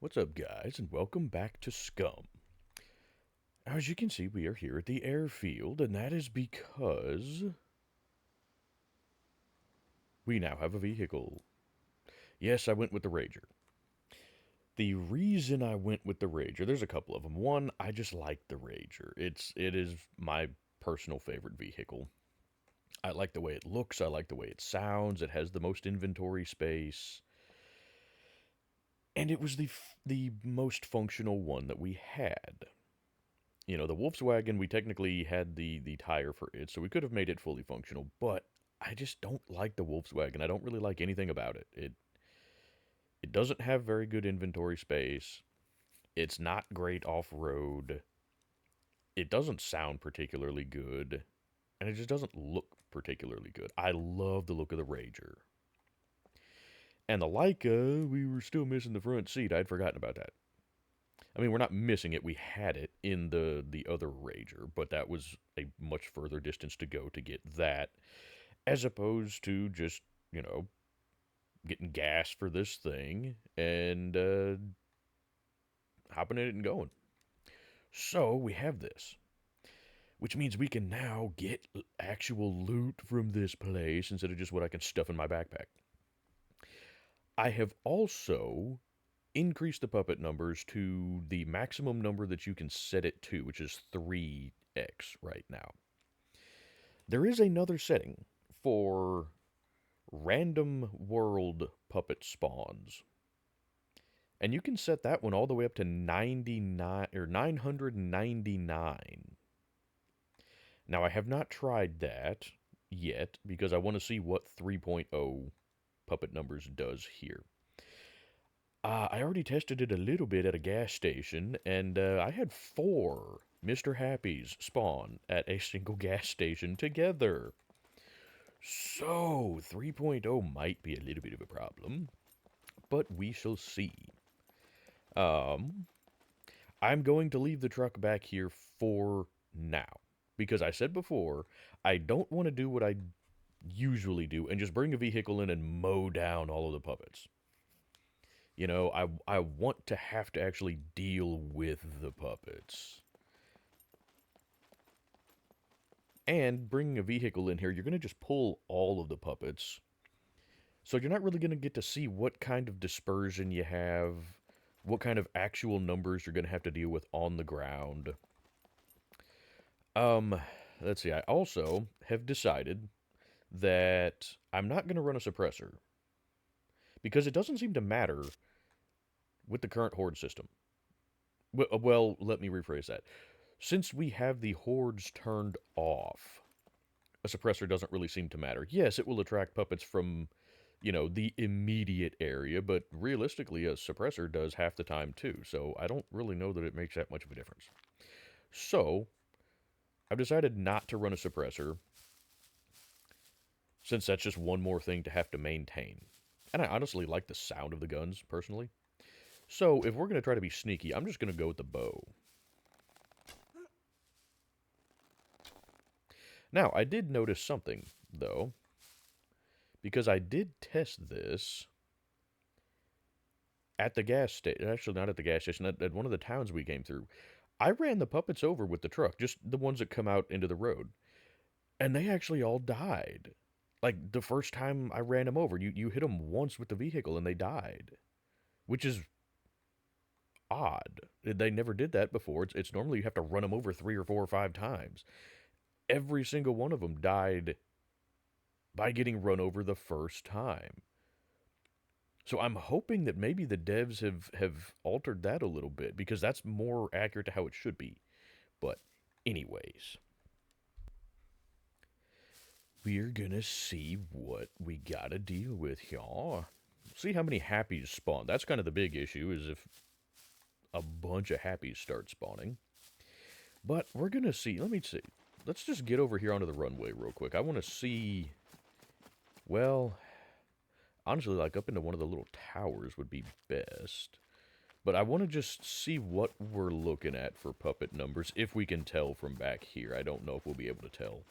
What's up, guys, and welcome back to Scum. As you can see, we are here at the airfield, and that is because we now have a vehicle. Yes, I went with the Rager. The reason I went with the Rager, there's a couple of them. One, I just like the Rager. It is my personal favorite vehicle. I like the way it looks, I like the way it sounds, it has the most inventory space, and it was the most functional one that we had. The Volkswagen, we technically had the tire for it, so we could have made it fully functional, but I just don't like the Volkswagen. I don't really like anything about it. It doesn't have very good inventory space. It's not great off-road. It doesn't sound particularly good, and it just doesn't look particularly good. I love the look of the Rager. And the Leica, we were still missing the front seat. I'd forgotten about that. I mean, we're not missing it. We had it in the other Rager, but that was a much further distance to go to get that, as opposed to just, you know, getting gas for this thing and hopping in it and going. So we have this, which means we can now get actual loot from this place instead of just what I can stuff in my backpack. I have also increased the puppet numbers to the maximum number that you can set it to, which is 3x right now. There is another setting for random world puppet spawns. And you can set that one all the way up to 99 or 999. Now I have not tried that yet because I want to see what 3.0 puppet numbers does here. I already tested it a little bit at a gas station, and I had 4 Mr. Happies spawn at a single gas station together. So, 3.0 might be a little bit of a problem, but we shall see. Um, I'm going to leave the truck back here for now, because I said before, I don't want to do what I usually do and just bring a vehicle in and mow down all of the puppets. I want to have to actually deal with the puppets. And bringing a vehicle in here, you're going to just pull all of the puppets. So you're not really going to get to see what kind of dispersion you have, what kind of actual numbers you're going to have to deal with on the ground. Um, let's see, I also have decided that I'm not going to run a suppressor. Because it doesn't seem to matter with the current horde system. Well, let me rephrase that. Since we have the hordes turned off, a suppressor doesn't really seem to matter. Yes, it will attract puppets from, the immediate area, but realistically, a suppressor does half the time too, so I don't really know that it makes that much of a difference. So, I've decided not to run a suppressor, since that's just one more thing to have to maintain. And I honestly like the sound of the guns, personally. So, if we're going to try to be sneaky, I'm just going to go with the bow. Now, I did notice something, though, because I did test this at the gas station. Actually, not at the gas station, at one of the towns we came through. I ran the puppets over with the truck, just the ones that come out into the road, and they actually all died. Like, the first time I ran them over, you hit them once with the vehicle and they died, which is odd. They never did that before. It's normally you have to run them over 3 or 4 or 5 times. Every single one of them died by getting run over the first time. So I'm hoping that maybe the devs have altered that a little bit because that's more accurate to how it should be. But anyways, we're gonna see what we gotta deal with, y'all. See how many happies spawn. That's kind of the big issue, is if a bunch of happies start spawning. But we're gonna see. Let me see. Let's just get over here onto the runway real quick. I want to see. Well, honestly, like up into one of the little towers would be best. But I want to just see what we're looking at for puppet numbers, if we can tell from back here. I don't know if we'll be able to tell.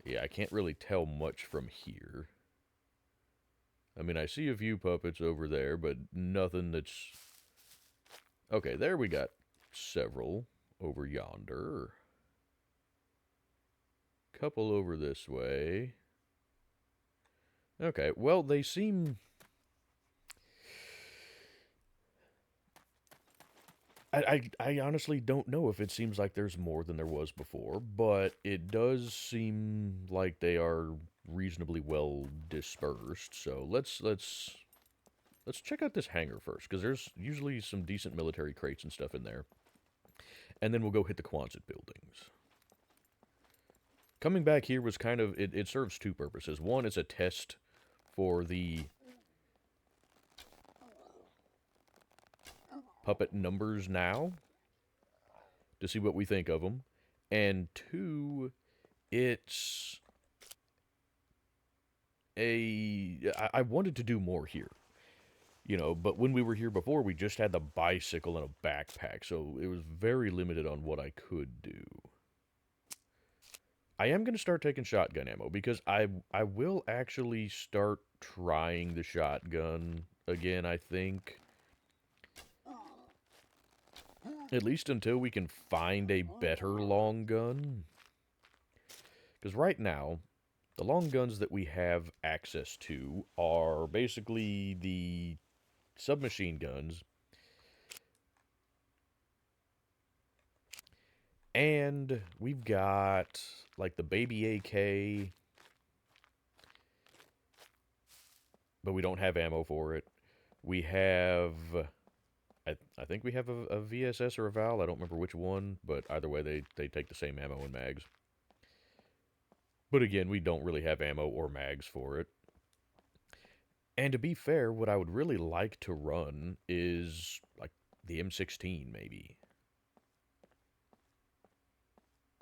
Yeah, I can't really tell much from here. I mean, I see a few puppets over there, but nothing that's... Okay, there we got several over yonder. Couple over this way. Okay, well, they seem... I honestly don't know if it seems like there's more than there was before, but it does seem like they are reasonably well dispersed. So let's check out this hangar first, because there's usually some decent military crates and stuff in there. And then we'll go hit the Quonset buildings. Coming back here was kind of, it serves two purposes. One, it's a test for the puppet numbers now, to see what we think of them. And two, it's I wanted to do more here. You know, but when we were here before, we just had the bicycle and a backpack, so it was very limited on what I could do. I am going to start taking shotgun ammo, because I will actually start trying the shotgun again, I think. At least until we can find a better long gun. Because right now, the long guns that we have access to are basically the submachine guns, and we've got like the baby AK, but we don't have ammo for it. We have, I think we have a VSS or a Val, I don't remember which one, but either way they take the same ammo and mags. But again, we don't really have ammo or mags for it. And to be fair, what I would really like to run is, like, the M16, maybe.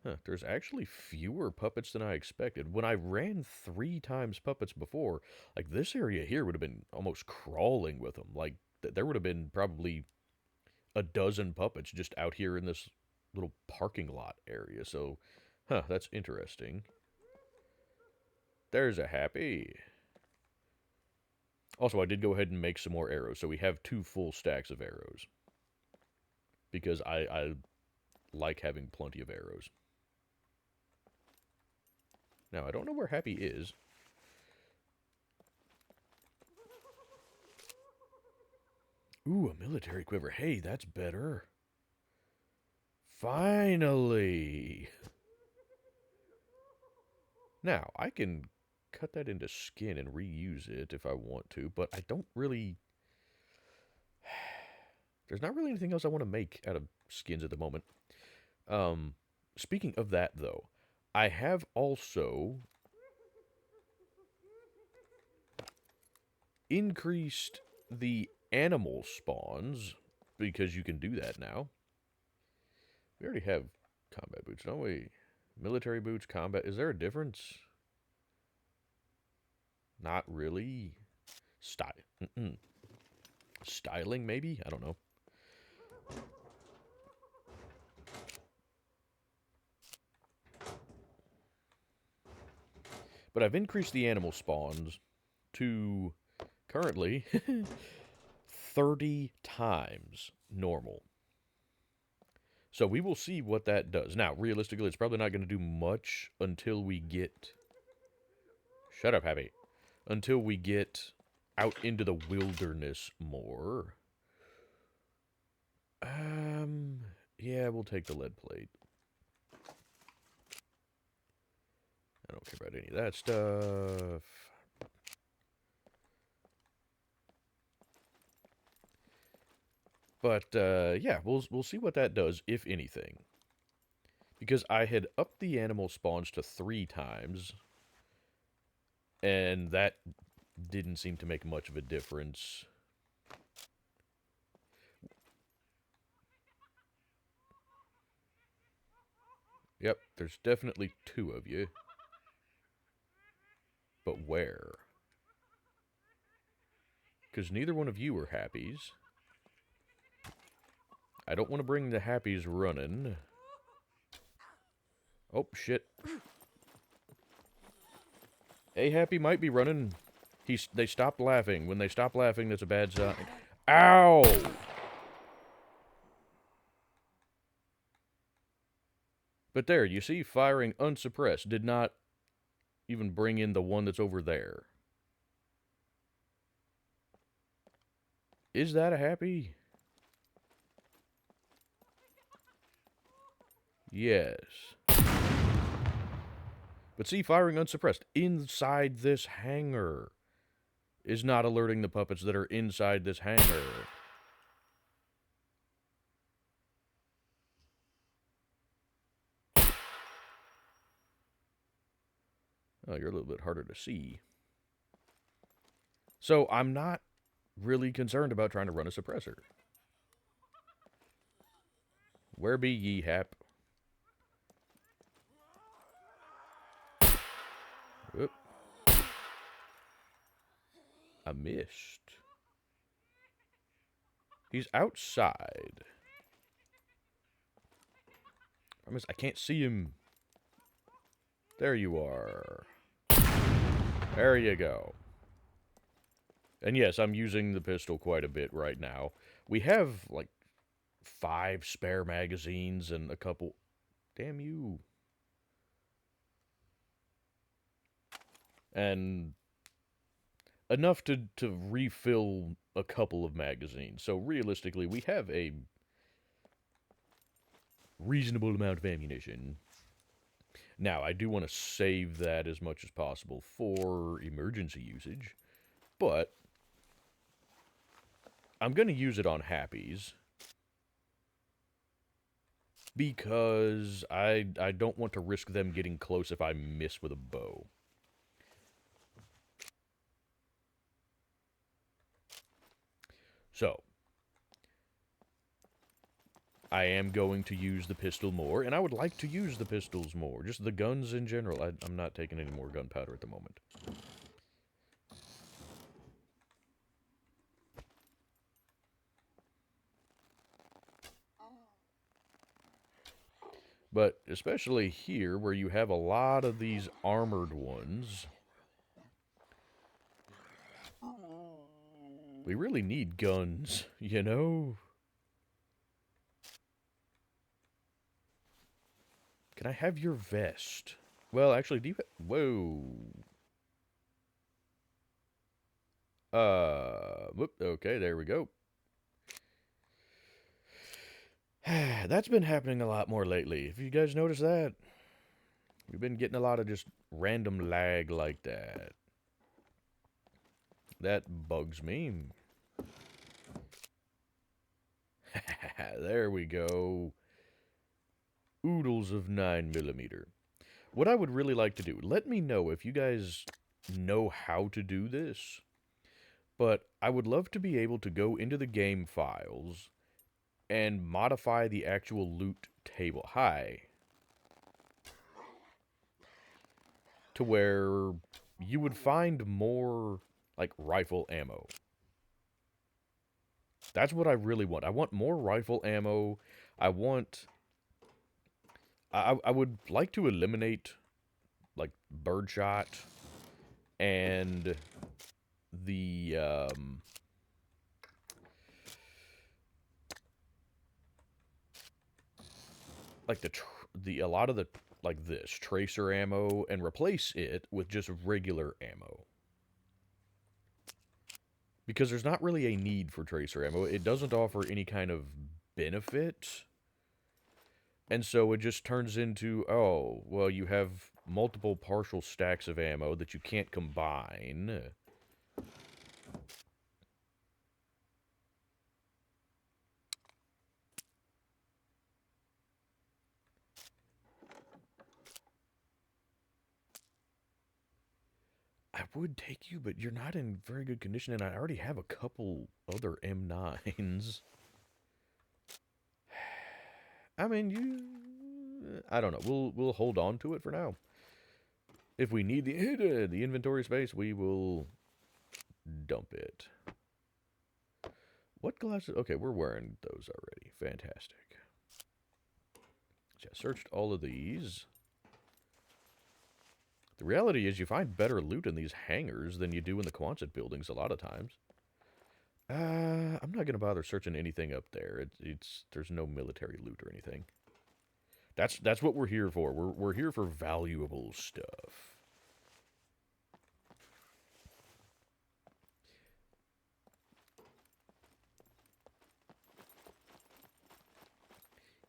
Huh, there's actually fewer puppets than I expected. When I ran 3 times puppets before, like, this area here would have been almost crawling with them. Like, there would have been probably a dozen puppets just out here in this little parking lot area. So, huh, that's interesting. There's a happy. Also, I did go ahead and make some more arrows, so we have 2 full stacks of arrows. Because I like having plenty of arrows. Now, I don't know where Happy is. Ooh, a military quiver. Hey, that's better. Finally! Now, I can cut that into skin and reuse it if I want to, but I don't really... There's not really anything else I want to make out of skins at the moment. Speaking of that, though, I have also increased the animal spawns, because you can do that now. We already have combat boots, don't we? Military boots, combat. Is there a difference? Not really. Styling, maybe? I don't know. But I've increased the animal spawns to currently 30 times normal. So we will see what that does. Now, realistically, it's probably not going to do much until we get... Shut up, Happy. Until we get out into the wilderness more. Yeah, we'll take the lead plate. I don't care about any of that stuff. But, yeah, we'll see what that does, if anything. Because I had upped the animal spawns to 3 times, and that didn't seem to make much of a difference. Yep, there's definitely 2 of you. But where? Because neither one of you are Happies. I don't want to bring the Happies running. Oh, shit. A Happy might be running. They stopped laughing. When they stop laughing, that's a bad sign. Ow! But there, you see, firing unsuppressed did not even bring in the one that's over there. Is that a happy? Yes. But see, firing unsuppressed inside this hangar is not alerting the puppets that are inside this hangar. Oh, you're a little bit harder to see. So I'm not really concerned about trying to run a suppressor. Where be ye, Hap? Oop. I missed. He's outside. I can't see him. There you are. There you go. And yes, I'm using the pistol quite a bit right now. We have, like, 5 spare magazines and a couple... Damn you. And enough to refill a couple of magazines. So realistically, we have a reasonable amount of ammunition. Now, I do want to save that as much as possible for emergency usage, but I'm going to use it on happies because I don't want to risk them getting close if I miss with a bow. So, I am going to use the pistol more, and I would like to use the pistols more. Just the guns in general. I'm not taking any more gunpowder at the moment. But especially here, where you have a lot of these armored ones, we really need guns, you know? Can I have your vest? Well, actually, do you... Whoa. Whoop, okay, there we go. That's been happening a lot more lately. Have you guys noticed that? We've been getting a lot of just random lag like that. That bugs me. There we go. Oodles of 9mm. What I would really like to do, let me know if you guys know how to do this, but I would love to be able to go into the game files and modify the actual loot table. Hi. To where you would find more, like, rifle ammo. That's what I really want. I want more rifle ammo. I would like to eliminate, like, birdshot and the, like, a lot of the, like this, tracer ammo, and replace it with just regular ammo. Because there's not really a need for tracer ammo. It doesn't offer any kind of benefit. And so it just turns into, oh, well, you have multiple partial stacks of ammo that you can't combine. I would take you, but you're not in very good condition, and I already have a couple other M9s. I mean, I don't know. We'll hold on to it for now. If we need the inventory space, we will dump it. What glasses? Okay, we're wearing those already. Fantastic. So I searched all of these. The reality is you find better loot in these hangars than you do in the Quonset buildings a lot of times. I'm not gonna bother searching anything up there. There's no military loot or anything. That's what we're here for. We're here for valuable stuff.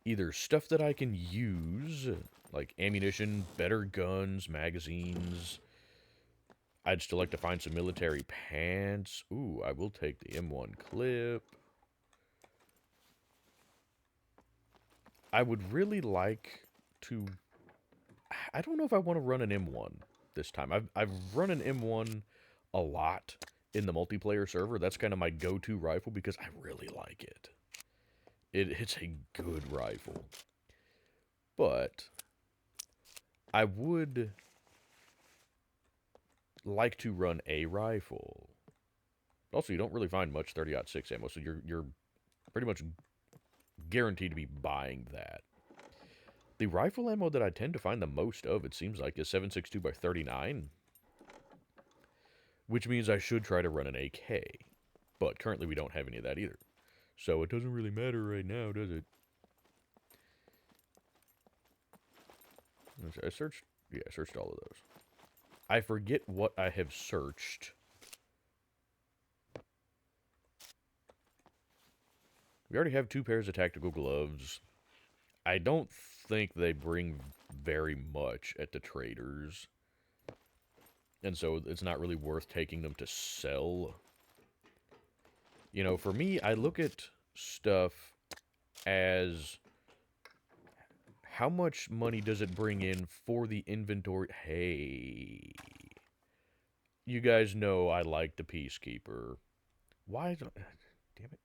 Either stuff that I can use, like ammunition, better guns, magazines. I'd still like to find some military pants. Ooh, I will take the M1 clip. I would really like to... I don't know if I want to run an M1 this time. I've run an M1 a lot in the multiplayer server. That's kind of my go-to rifle because I really like it. It's a good rifle. But I would like to run a rifle. Also, you don't really find much 30-06 ammo, so you're pretty much guaranteed to be buying that. The rifle ammo that I tend to find the most of, it seems like, is 7.62x39. Which means I should try to run an AK. But currently we don't have any of that either. So it doesn't really matter right now, does it? I searched all of those. I forget what I have searched. We already have 2 pairs of tactical gloves. I don't think they bring very much at the traders. And so it's not really worth taking them to sell. You know, for me, I look at stuff as how much money does it bring in for the inventory? Hey. You guys know I like the Peacekeeper. Why don't... Damn it.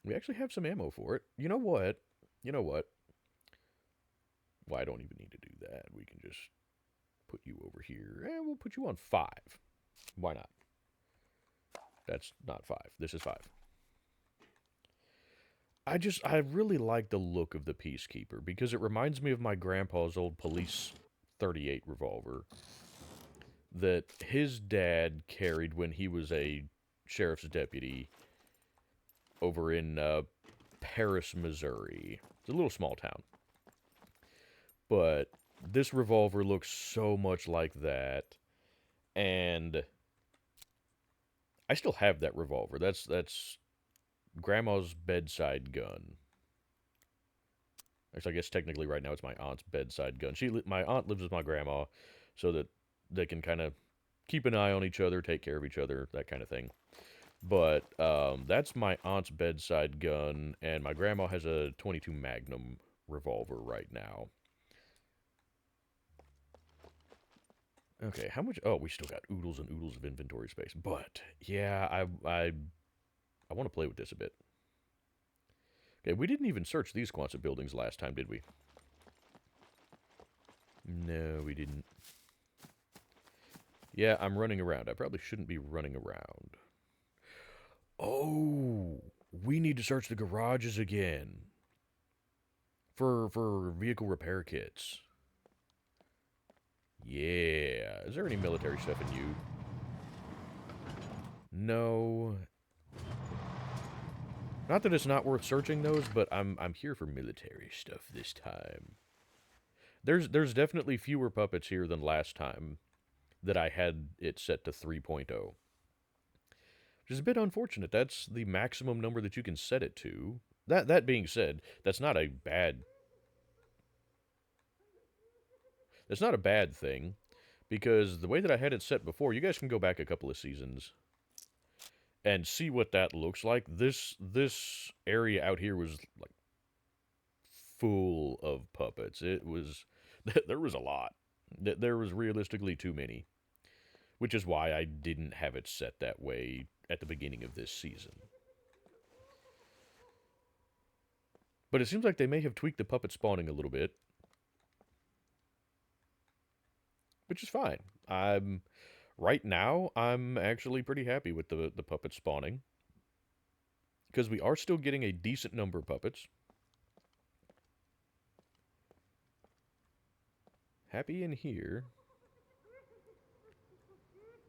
We actually have some ammo for it. You know what? Well, I don't even need to do that. We can just put you over here. And we'll put you on 5. Why not? That's not 5. This is 5. I really like the look of the Peacekeeper because it reminds me of my grandpa's old police 38 revolver that his dad carried when he was a sheriff's deputy over in Paris, Missouri. It's a little small town. But this revolver looks so much like that. And I still have that revolver. That's Grandma's bedside gun. Actually, I guess technically right now it's my aunt's bedside gun. My aunt lives with my grandma so that they can kind of keep an eye on each other, take care of each other, that kind of thing. But that's my aunt's bedside gun, and my grandma has a .22 Magnum revolver right now. Okay, how much... Oh, we still got oodles and oodles of inventory space. But, yeah, I want to play with this a bit. Okay, we didn't even search these Quonset buildings last time, did we? No, we didn't. Yeah, I'm running around. I probably shouldn't be running around. Oh, we need to search the garages again. For vehicle repair kits. Yeah. Is there any military stuff in you? No. Not that it's not worth searching those, but I'm here for military stuff this time. There's definitely fewer puppets here than last time that I had it set to 3.0. Which is a bit unfortunate. That's the maximum number that you can set it to. That being said, that's not a bad thing, because the way that I had it set before, you guys can go back a couple of seasons and see what that looks like. This area out here was like full of puppets. It was there was a lot. There was realistically too many, which is why I didn't have it set that way at the beginning of this season. But it seems like they may have tweaked the puppet spawning a little bit, which is fine. Right now, I'm actually pretty happy with the puppet spawning, because we are still getting a decent number of puppets. Happy in here.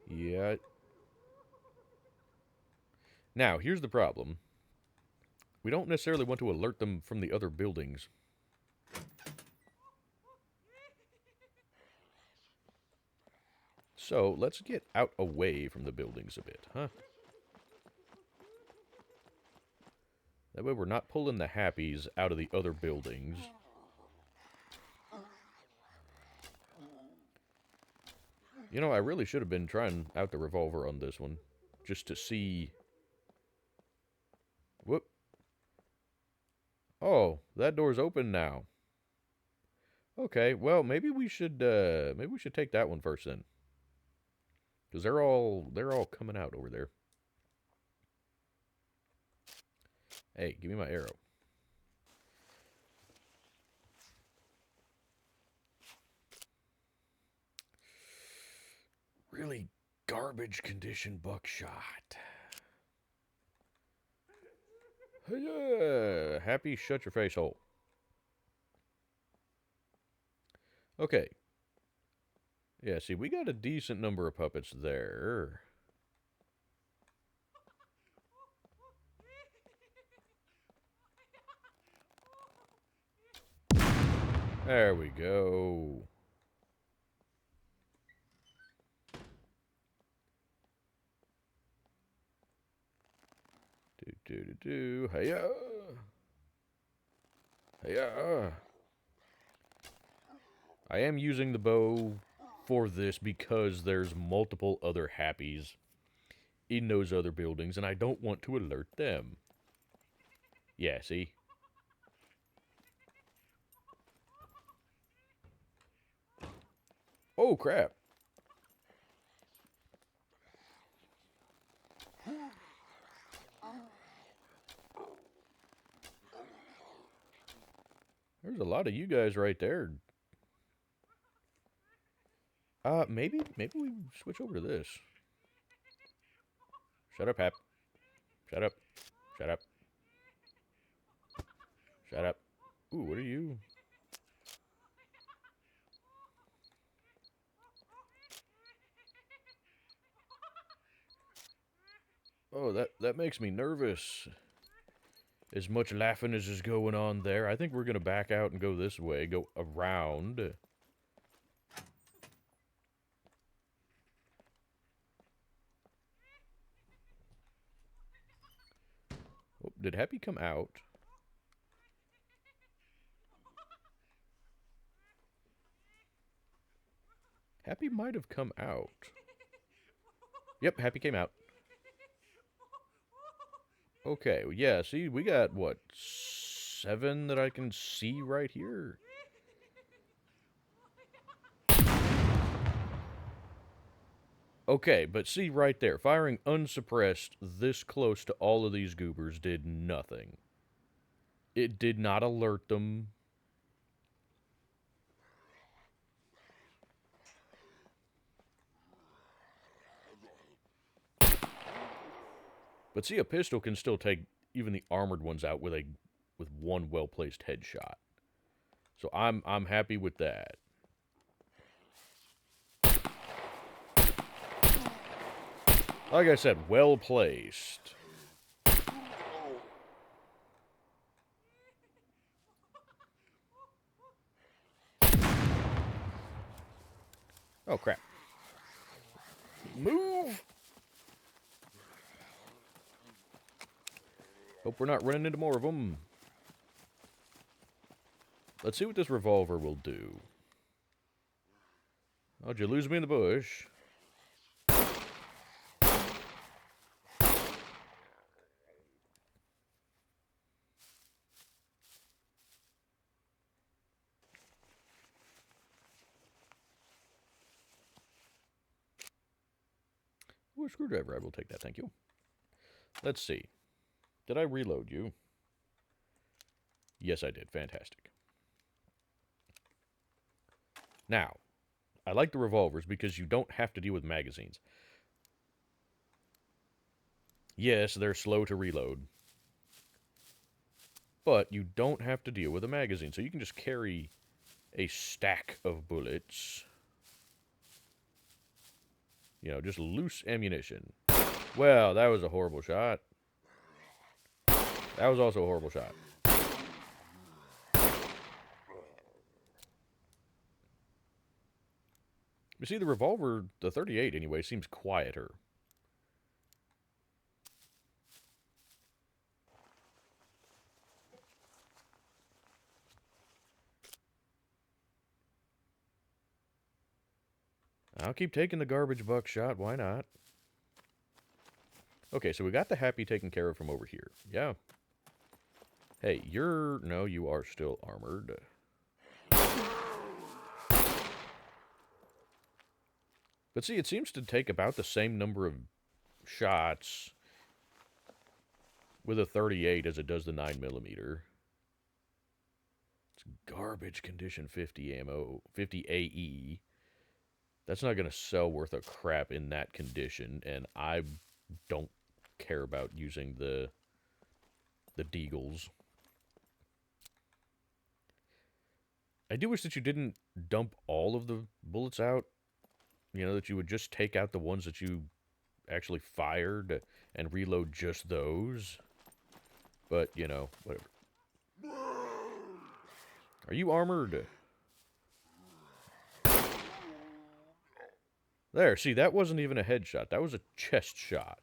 Yeah. Now, here's the problem. We don't necessarily want to alert them from the other buildings. So, let's get out away from the buildings a bit, huh? That way we're not pulling the happies out of the other buildings. You know, I really should have been trying out the revolver on this one. Just to see... Whoop. Oh, that door's open now. Okay, well, maybe we should take that one first then. Because they're all coming out over there. Hey, give me my arrow. Really garbage condition buckshot. Yeah, happy, shut your face hole. Okay. Yeah, see, we got a decent number of puppets there. There we go. Hey-ya. Hey-ya. I am using the bow for this because there's multiple other happies in those other buildings, and I don't want to alert them. Yeah, see? Oh, crap. There's a lot of you guys right there. Maybe we switch over to this. Shut up, Hap. Shut up. Shut up. Shut up. Ooh, what are you? Oh, that makes me nervous. As much laughing as is going on there. I think we're going to back out and go this way. Go around. Oh, did Happy come out? Happy might have come out. Yep, Happy came out. Okay, yeah, see, we got, what, 7 that I can see right here? Okay, but see right there, firing unsuppressed this close to all of these goobers did nothing. It did not alert them. But see, a pistol can still take even the armored ones out with one well-placed headshot. So I'm happy with that. Like I said, well-placed. Oh, crap. Move! Hope we're not running into more of them. Let's see what this revolver will do. Oh, did you lose me in the bush? Ooh, a screwdriver. I will take that, thank you. Let's see. Did I reload you? Yes, I did. Fantastic. Now, I like the revolvers because you don't have to deal with magazines. Yes, they're slow to reload. But you don't have to deal with a magazine, so you can just carry a stack of bullets. You know, just loose ammunition. Well, that was a horrible shot. That was also a horrible shot. You see, the revolver, the 38 anyway, seems quieter. I'll keep taking the garbage buckshot, why not? Okay, so we got the happy taken care of from over here. Yeah. Hey, you're... No, you are still armored. But see, it seems to take about the same number of shots with a 38 as it does the 9mm. It's garbage condition 50 ammo, 50 AE. That's not going to sell worth a crap in that condition, and I don't care about using the deagles. I do wish that you didn't dump all of the bullets out. You know, that you would just take out the ones that you actually fired and reload just those. But, you know, whatever. Are you armored? There, see, that wasn't even a headshot. That was a chest shot.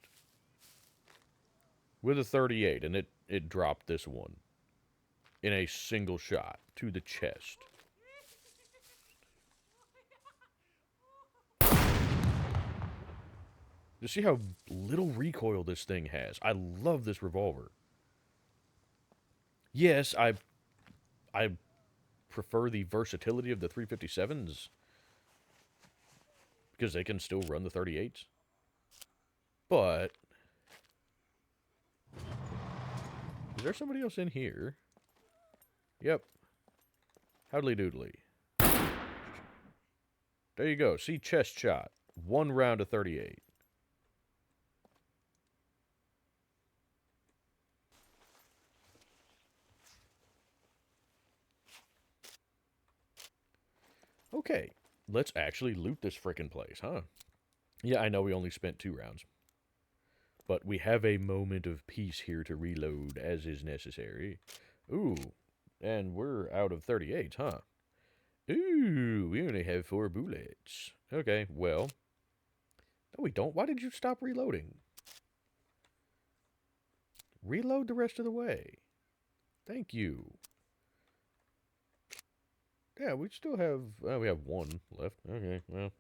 With a 38, and it dropped this one. In a single shot to the chest. You see how little recoil this thing has? I love this revolver. Yes, I prefer the versatility of the 357s. Because they can still run the 38s. But... Is there somebody else in here? Yep. Howdly doodly. There you go. See, chest shot. 1 round of 38. Okay. Let's actually loot this frickin' place, huh? Yeah, I know we only spent 2 rounds. But we have a moment of peace here to reload as is necessary. Ooh. And we're out of 38s, huh? Ooh, we only have 4 bullets. Okay, well. No, we don't. Why did you stop reloading? Reload the rest of the way. Thank you. Yeah, we still have... we have 1 left. Okay, well.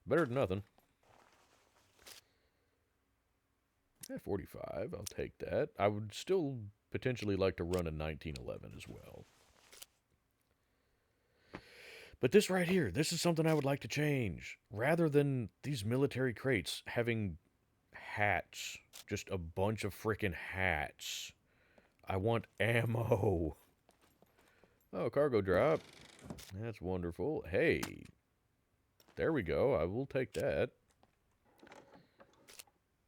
Better than nothing. Yeah, 45. I'll take that. I would still potentially like to run a 1911 as well. But this right here, this is something I would like to change. Rather than these military crates having hats, just a bunch of frickin' hats, I want ammo. Oh, cargo drop. That's wonderful. Hey, there we go. I will take that.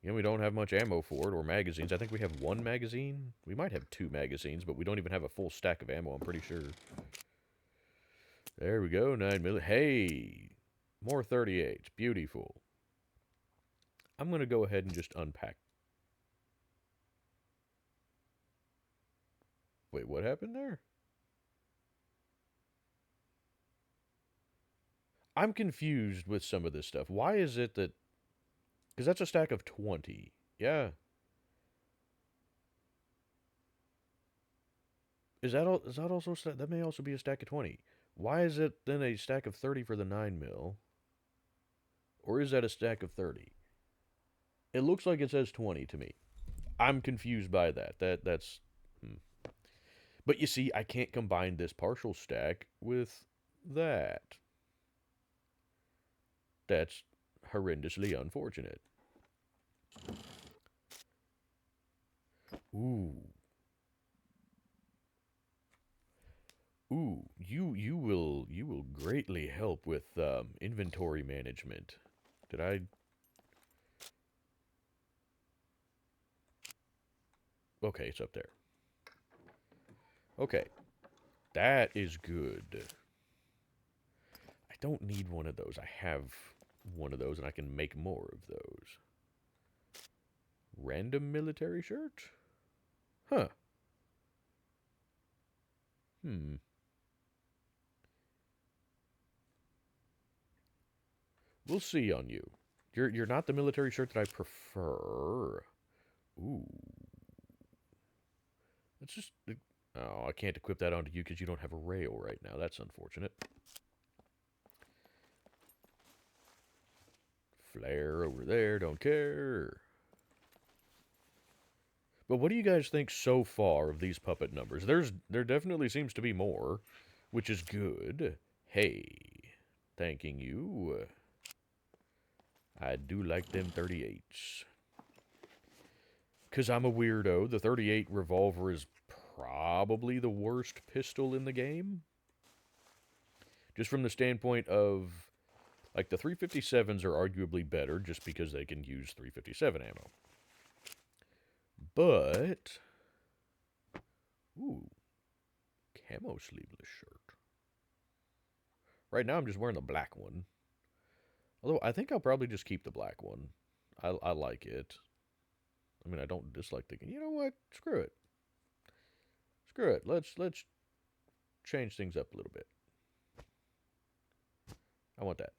You know, we don't have much ammo for it, or magazines. I think we have 1 magazine. We might have 2 magazines, but we don't even have a full stack of ammo, I'm pretty sure. There we go, 9mm. Hey, more 38s. Beautiful. I'm going to go ahead and just unpack. Wait, what happened there? I'm confused with some of this stuff. Why is it that... Because that's a stack of 20. Yeah. Is that also... That may also be a stack of 20. Why is it then a stack of 30 for the 9mm? Or is that a stack of 30? It looks like it says 20 to me. I'm confused by that. That's... But you see, I can't combine this partial stack with that. That's horrendously unfortunate. Ooh. Ooh, you will greatly help with inventory management. Did I? Okay, it's up there. Okay, that is good. don't need one of those. I have one of those, and I can make more of those. Random military shirt? Huh. We'll see on you. You're not the military shirt that I prefer. Ooh. Let's just... Oh, I can't equip that onto you because you don't have a rail right now. That's unfortunate. Flare over there, don't care. But what do you guys think so far of these puppet numbers? There definitely seems to be more, which is good. Hey, thanking you. I do like them 38s. Because I'm a weirdo, the 38 revolver is probably the worst pistol in the game. Just from the standpoint of, like, the 357s are arguably better just because they can use 357 ammo. But, ooh, camo sleeveless shirt. Right now I'm just wearing the black one. Although, I think I'll probably just keep the black one. I like it. I mean, I don't dislike the... You know what? Screw it. Screw it. Let's change things up a little bit. I want that.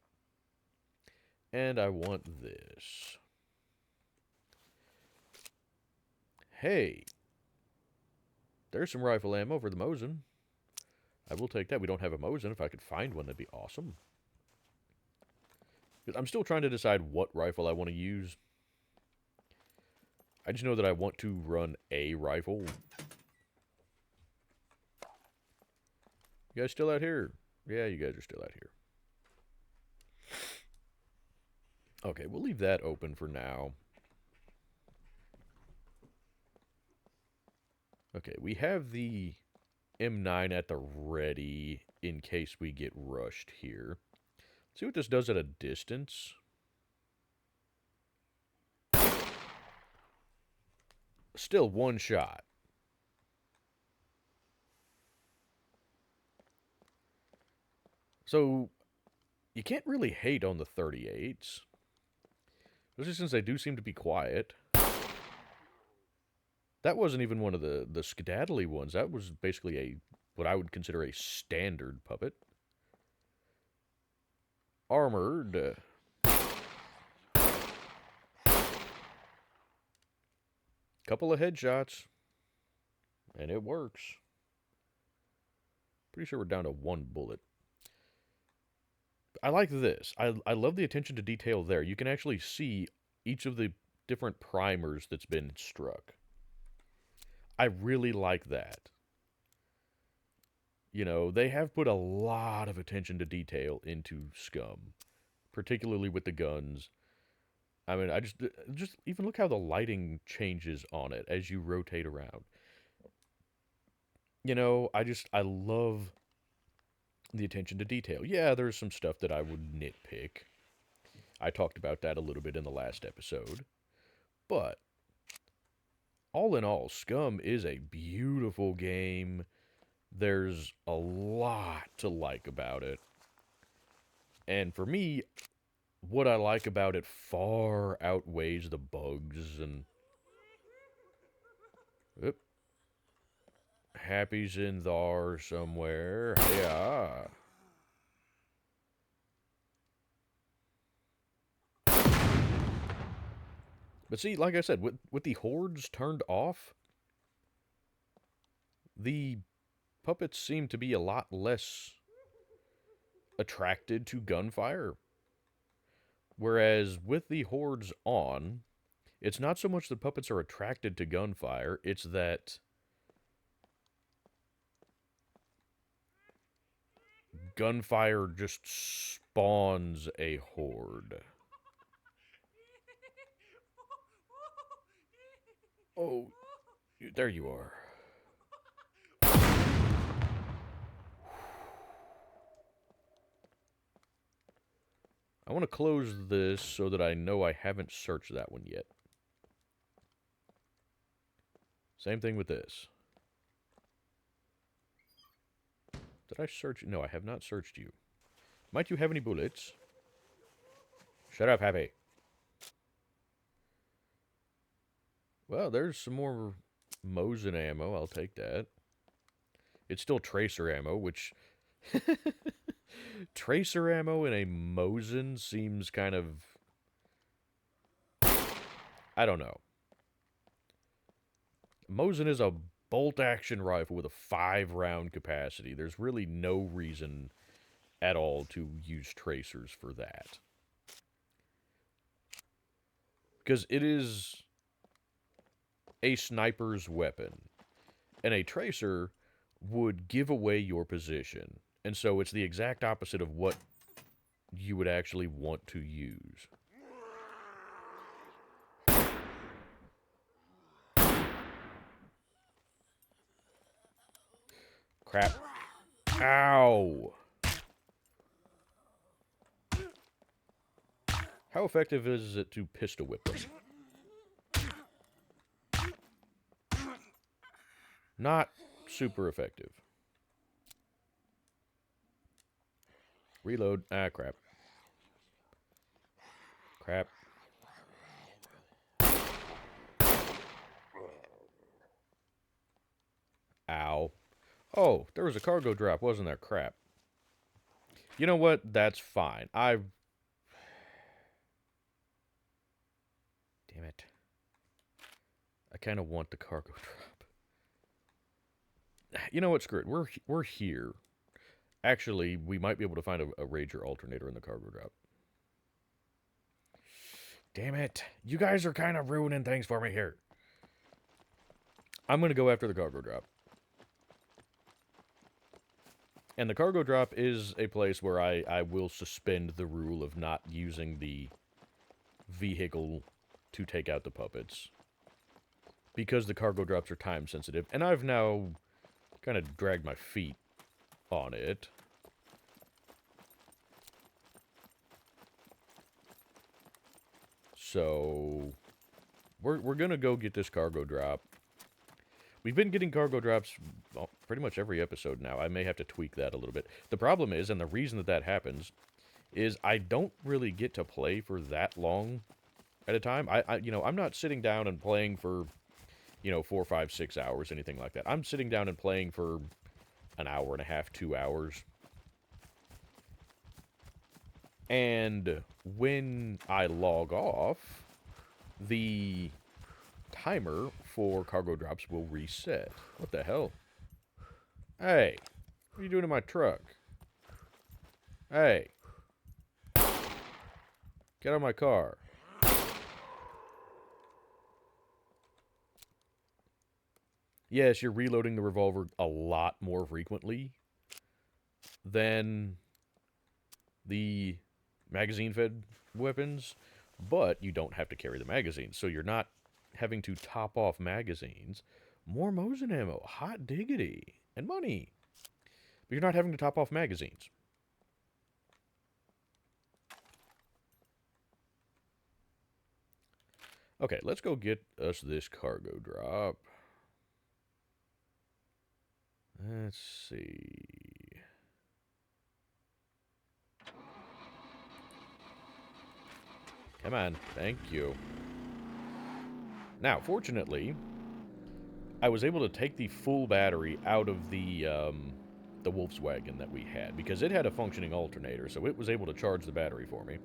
And I want this. Hey. There's some rifle ammo for the Mosin. I will take that. We don't have a Mosin. If I could find one, that'd be awesome. I'm still trying to decide what rifle I want to use. I just know that I want to run a rifle. You guys still out here? Yeah, you guys are still out here. Okay, we'll leave that open for now. Okay, we have the M9 at the ready in case we get rushed here. Let's see what this does at a distance. Still one shot. So, you can't really hate on the 38s. Especially since they do seem to be quiet. That wasn't even one of the skedaddly ones. That was basically what I would consider a standard puppet. Armored. Couple of headshots. And it works. Pretty sure we're down to one bullet. I like this. I love the attention to detail there. You can actually see each of the different primers that's been struck. I really like that. You know, they have put a lot of attention to detail into Scum, particularly with the guns. I mean, I just even look how the lighting changes on it as you rotate around. You know, I love the attention to detail. Yeah, there's some stuff that I would nitpick. I talked about that a little bit in the last episode. But all in all, Scum is a beautiful game. There's a lot to like about it. And for me, what I like about it far outweighs the bugs and... Oop. Happy's in there somewhere. Yeah. But see, like I said, with the hordes turned off, the puppets seem to be a lot less attracted to gunfire. Whereas with the hordes on, it's not so much the puppets are attracted to gunfire, it's that gunfire just spawns a horde. Oh, there you are. I want to close this so that I know I haven't searched that one yet. Same thing with this. Did I search? No, I have not searched you. Might you have any bullets? Shut up, Happy. Well, there's some more Mosin ammo. I'll take that. It's still tracer ammo, which... tracer ammo in a Mosin seems kind of... I don't know. Mosin is a bolt-action rifle with a 5-round capacity. There's really no reason at all to use tracers for that. Because it is a sniper's weapon. And a tracer would give away your position. And so it's the exact opposite of what you would actually want to use. Crap. Ow! How effective is it to pistol whip them? Not super effective. Reload. Ah, crap. Crap. Ow. Oh, there was a cargo drop, wasn't there? Crap. You know what? That's fine. Damn it. I kind of want the cargo drop. You know what? Screw it. We're here. Actually, we might be able to find a Rager alternator in the cargo drop. Damn it. You guys are kind of ruining things for me here. I'm going to go after the cargo drop. And the cargo drop is a place where I will suspend the rule of not using the vehicle to take out the puppets. Because the cargo drops are time sensitive. And I've now kind of dragged my feet on it. So we're going to go get this cargo drop. We've been getting cargo drops pretty much every episode now. I may have to tweak that a little bit. The problem is, and the reason that happens, is I don't really get to play for that long at a time. I'm not sitting down and playing for, 4, 5, 6 hours, anything like that. I'm sitting down and playing for an hour and a half, 2 hours. And when I log off, the timer for cargo drops will reset. What the hell? Hey, what are you doing in my truck? Hey. Get out of my car. Yes, you're reloading the revolver a lot more frequently than the magazine-fed weapons, but you don't have to carry the magazines, so you're not having to top off magazines. More Mosin ammo, hot diggity, and money. But you're not having to top off magazines. Okay, let's go get us this cargo drop. Let's see. Come on, thank you. Now, fortunately, I was able to take the full battery out of the Volkswagen that we had, because it had a functioning alternator, so it was able to charge the battery for me.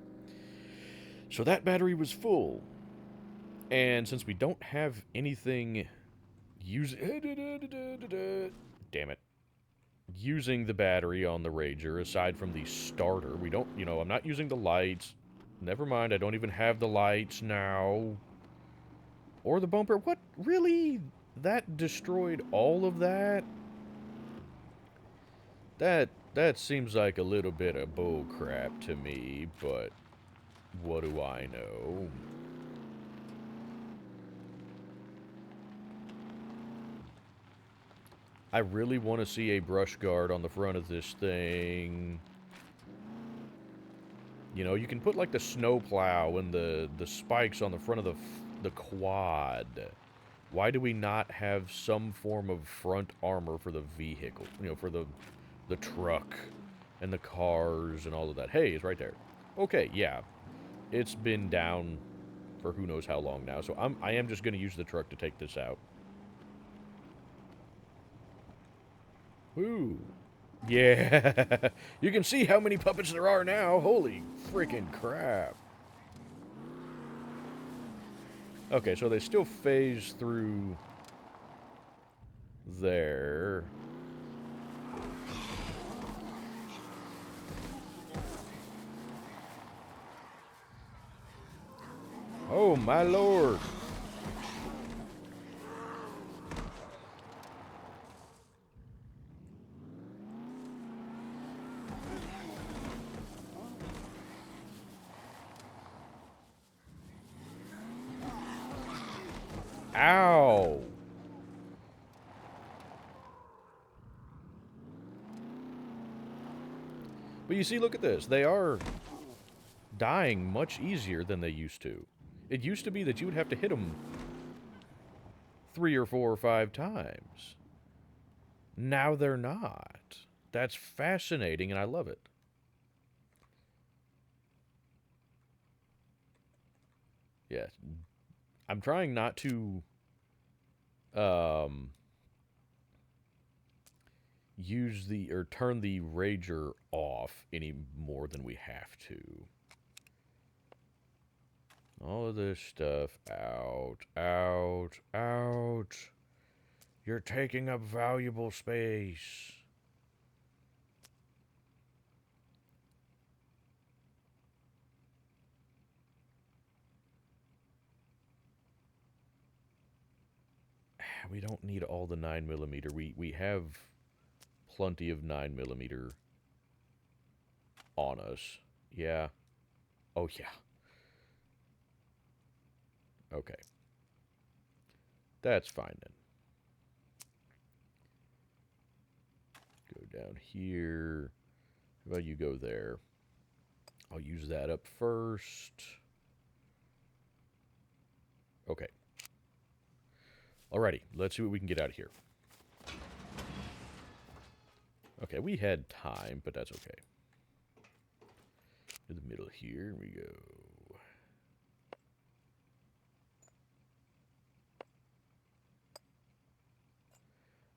So that battery was full. And since we don't have anything damn it. Using the battery on the Rager, aside from the starter, we don't, I'm not using the lights. Never mind, I don't even have the lights now. Or the bumper. What? Really? That destroyed all of that? That seems like a little bit of bull crap to me, but what do I know? I really want to see a brush guard on the front of this thing. You can put like the snow plow and the spikes on the front of the quad. Why do we not have some form of front armor for the vehicle? For the truck and the cars and all of that. Hey, it's right there. Okay, yeah. It's been down for who knows how long now, so I am just going to use the truck to take this out. Woo. Yeah. You can see how many puppets there are now. Holy freaking crap. Okay, so they still phase through there. Oh, my lord. Ow. But you see, look at this. They are dying much easier than they used to. It used to be that you would have to hit them 3 or 4 or 5 times. Now they're not. That's fascinating, and I love it. Yeah. I'm trying not to use the, or turn the Rager off any more than we have to. All of this stuff out, out, out. You're taking up valuable space. We don't need all the 9mm. We have plenty of 9mm on us. Yeah. Oh, yeah. Okay. That's fine then. Go down here. How about you go there? I'll use that up first. Okay. Alrighty, let's see what we can get out of here. Okay, we had time, but that's okay. To the middle here we go.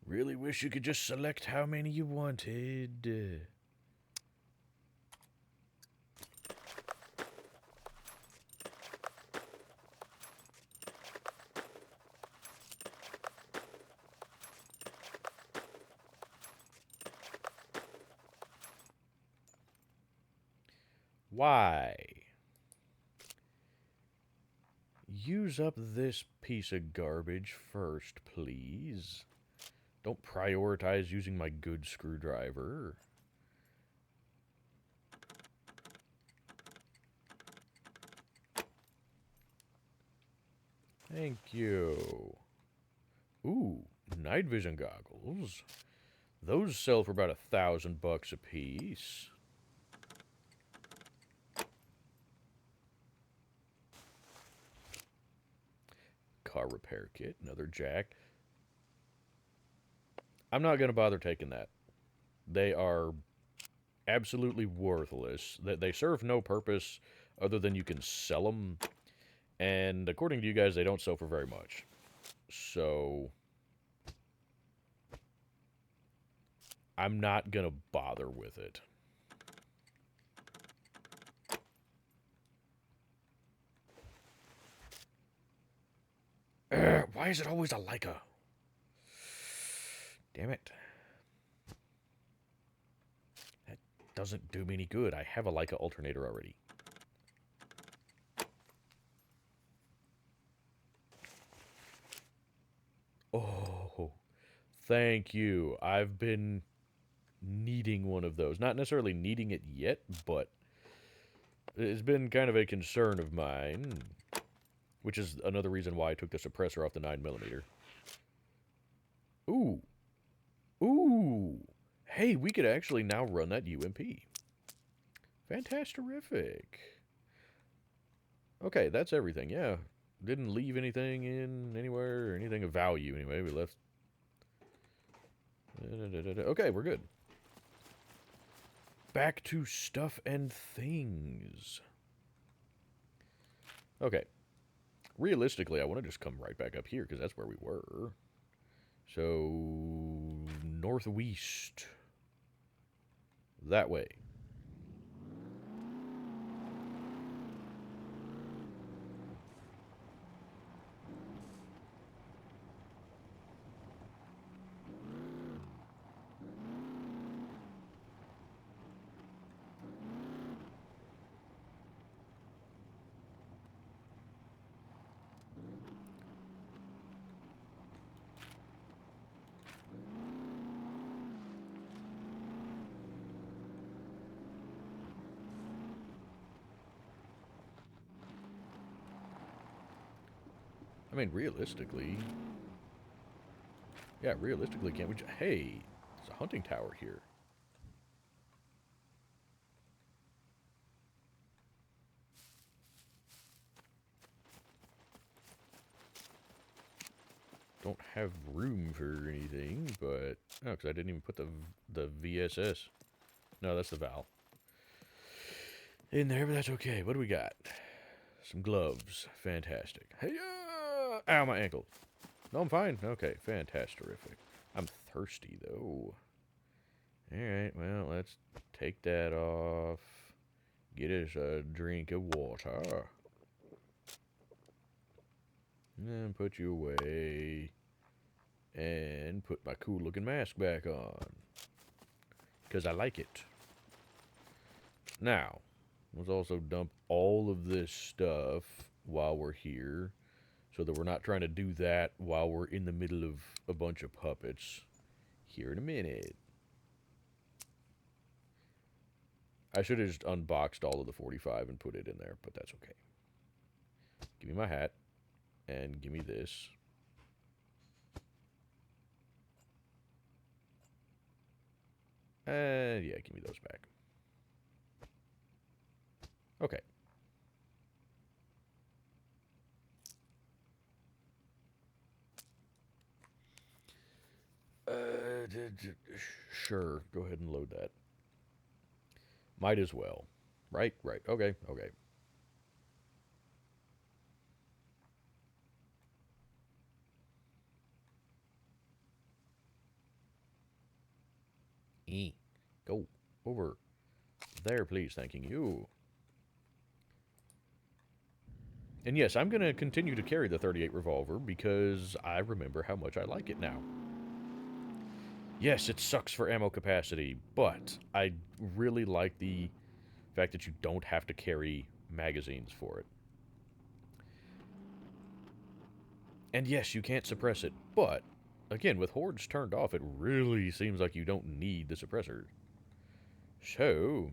Really wish you could just select how many you wanted. Why? Use up this piece of garbage first, please. Don't prioritize using my good screwdriver. Thank you. Ooh, night vision goggles. Those sell for about $1,000 a piece. Car repair kit, another jack. I'm not going to bother taking that. They are absolutely worthless. They serve no purpose other than you can sell them. And according to you guys, they don't sell for very much. So I'm not going to bother with it. Why is it always a Leica? Damn it. That doesn't do me any good. I have a Leica alternator already. Oh, thank you. I've been needing one of those. Not necessarily needing it yet, but it's been kind of a concern of mine, which is another reason why I took the suppressor off the 9mm. Ooh. Ooh. Hey, we could actually now run that UMP. Fantastic. Okay, that's everything, yeah. Didn't leave anything in anywhere, or anything of value anyway. We left... Okay, we're good. back to stuff and things. Okay. Realistically, I want to just come right back up here, because that's where we were. So, northwest. That way. I mean, realistically... Yeah, realistically, can't we just... Hey, there's a hunting tower here. Don't have room for anything, but... Oh, because I didn't even put the VSS. No, that's the Val. In there, but that's okay. What do we got? Some gloves. Fantastic. Hey, ow, my ankle. No, I'm fine. Okay, fantastic. Terrific. I'm thirsty, though. Alright, well, let's take that off. Get us a drink of water. And put you away. And put my cool-looking mask back on. Because I like it. Now, let's also dump all of this stuff while we're here. So that we're not trying to do that while we're in the middle of a bunch of puppets. Here in a minute. I should have just unboxed all of the 45 and put it in there, but that's okay. Give me my hat. And give me this. And yeah, give me those back. Okay. Sure, go ahead and load that. Might as well. Right, okay. Go over there, please, thanking you. And yes, I'm going to continue to carry the 38 revolver because I remember how much I like it now. Yes, it sucks for ammo capacity, but I really like the fact that you don't have to carry magazines for it. And yes, you can't suppress it, but, again, with hordes turned off, it really seems like you don't need the suppressor. So,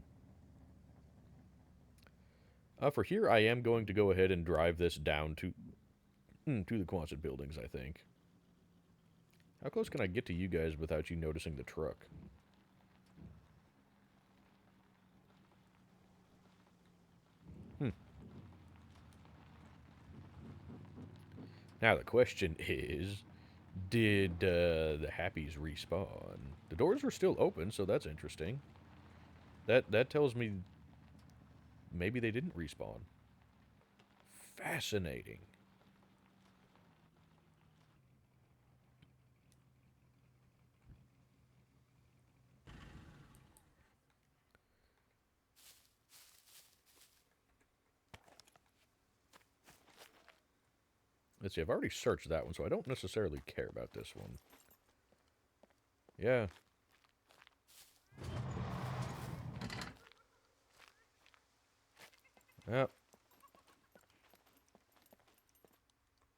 for here, I am going to go ahead and drive this down to the Quonset buildings, I think. How close can I get to you guys without you noticing the truck? Now the question is, did the Happies respawn? The doors were still open, so that's interesting. That tells me maybe they didn't respawn. Fascinating. Let's see, I've already searched that one, so I don't necessarily care about this one. Yeah. Well,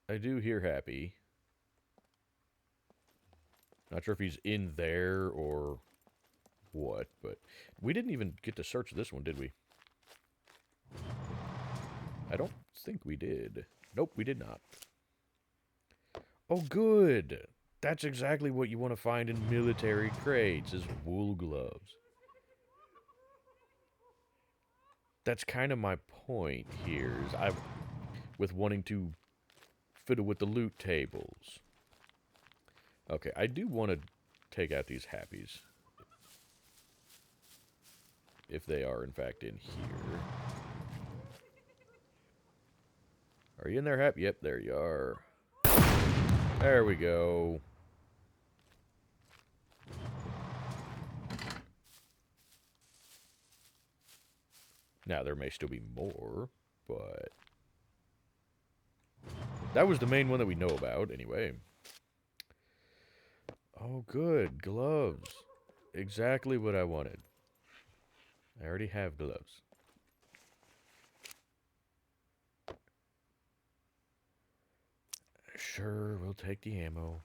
I do hear Happy. Not sure if he's in there or what, but we didn't even get to search this one, did we? I don't think we did. Nope, we did not. Oh, good. That's exactly what you want to find in military crates, is wool gloves. That's kind of my point here, is with wanting to fiddle with the loot tables. Okay, I do want to take out these Happies. if they are, in fact, in here. Are you in there, Hap? Yep, there you are. There we go. Now, there may still be more, but... that was the main one that we know about, anyway. Oh, good. Gloves. Exactly what I wanted. I already have gloves. Sure, we'll take the ammo.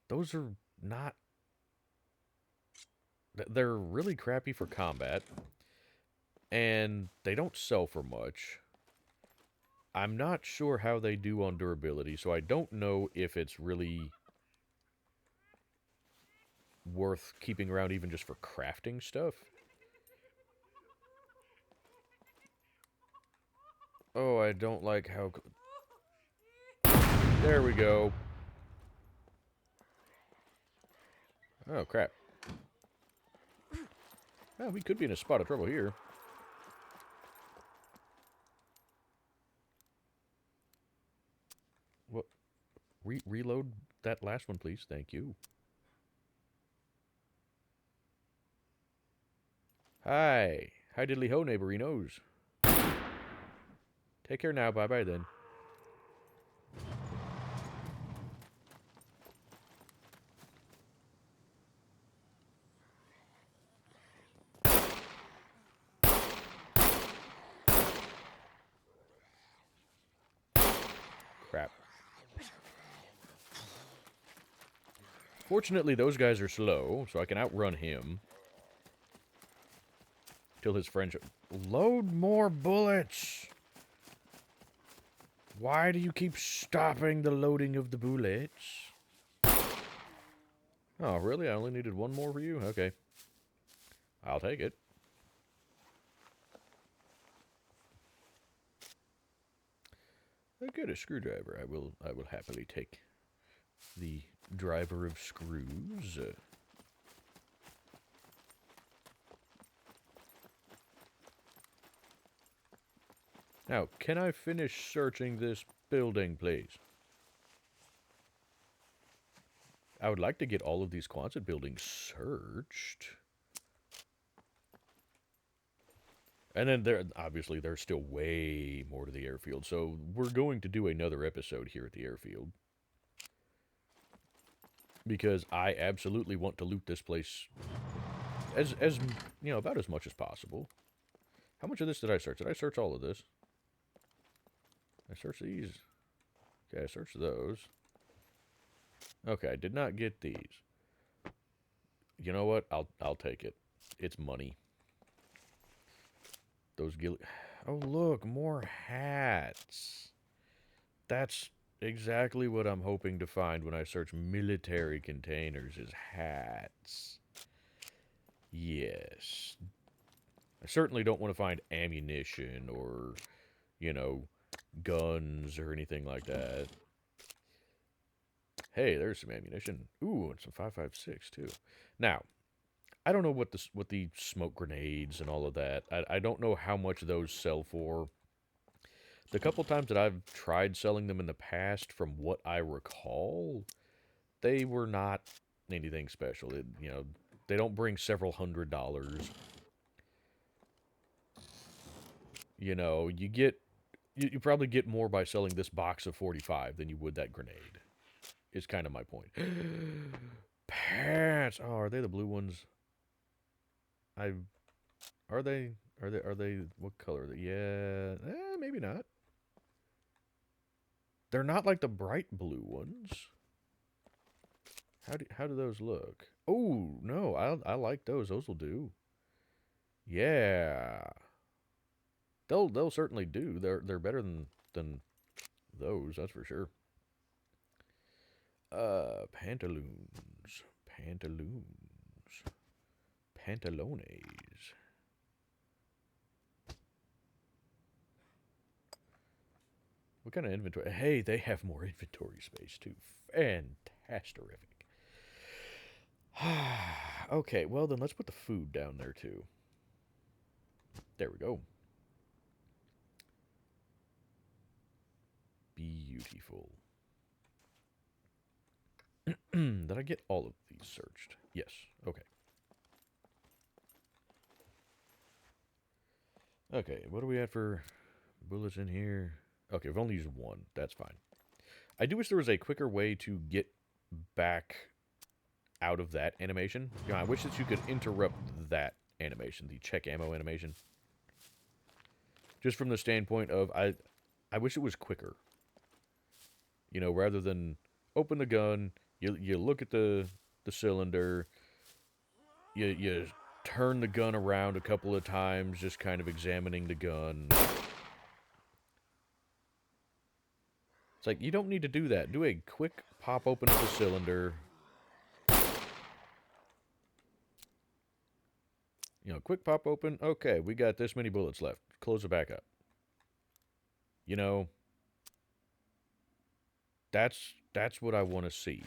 Those are not... they're really crappy for combat. And they don't sell for much. I'm not sure how they do on durability, so I don't know if it's really worth keeping around even just for crafting stuff. Oh, I don't like how... there we go. Oh, crap. Oh, we could be in a spot of trouble here. What? Reload that last one, please. Thank you. Hi. Hi, diddly ho, neighborinos. Take care now. Bye-bye, then. Crap. Fortunately, those guys are slow, so I can outrun him. Till his friend... load more bullets! Why do you keep stopping the loading of the bullets? Oh, really? I only needed one more for you? Okay. I'll take it. I get a screwdriver. I will happily take the driver of screws. Now, can I finish searching this building, please? I would like to get all of these Quonset buildings searched. And then, obviously, there's still way more to the airfield, so we're going to do another episode here at the airfield. Because I absolutely want to loot this place as you know, about as much as possible. How much of this did I search? Did I search all of this? I searched these. Okay, I searched those. Okay, I did not get these. You know what? I'll take it. It's money. Those oh, look, more hats. That's exactly what I'm hoping to find when I search military containers, is hats. Yes. I certainly don't want to find ammunition or, you know, guns or anything like that. Hey, there's some ammunition. Ooh, and some 5.56 too. Now, I don't know what the smoke grenades and all of that. I don't know how much those sell for. The couple times that I've tried selling them in the past, from what I recall, they were not anything special. You know, they don't bring several $100s. You know, you probably get more by selling this box of 45 than you would that grenade. Is kind of my point. Pants. Oh, are they the blue ones? Are they what color are they? Yeah, maybe not. They're not like the bright blue ones. How do those look? Oh, no, I like those. Those will do. Yeah. They'll certainly do. They're better than those, that's for sure. Pantaloons. Pantalones. What kind of inventory? Hey, they have more inventory space, too. Fantastic. Okay, well then let's put the food down there, too. There we go. Beautiful. Did I get all of these searched? Yes. Okay. Okay, what do we have for bullets in here? Okay, we've only used one. That's fine. I do wish there was a quicker way to get back out of that animation. You know, I wish that you could interrupt that animation, the check ammo animation. Just from the standpoint of, I wish it was quicker. You know, rather than open the gun, you look at the cylinder, you turn the gun around a couple of times, just kind of examining the gun. It's like, you don't need to do that. Do a quick pop open of the cylinder. You know, quick pop open. Okay, we got this many bullets left. Close it back up. You know, that's what I want to see.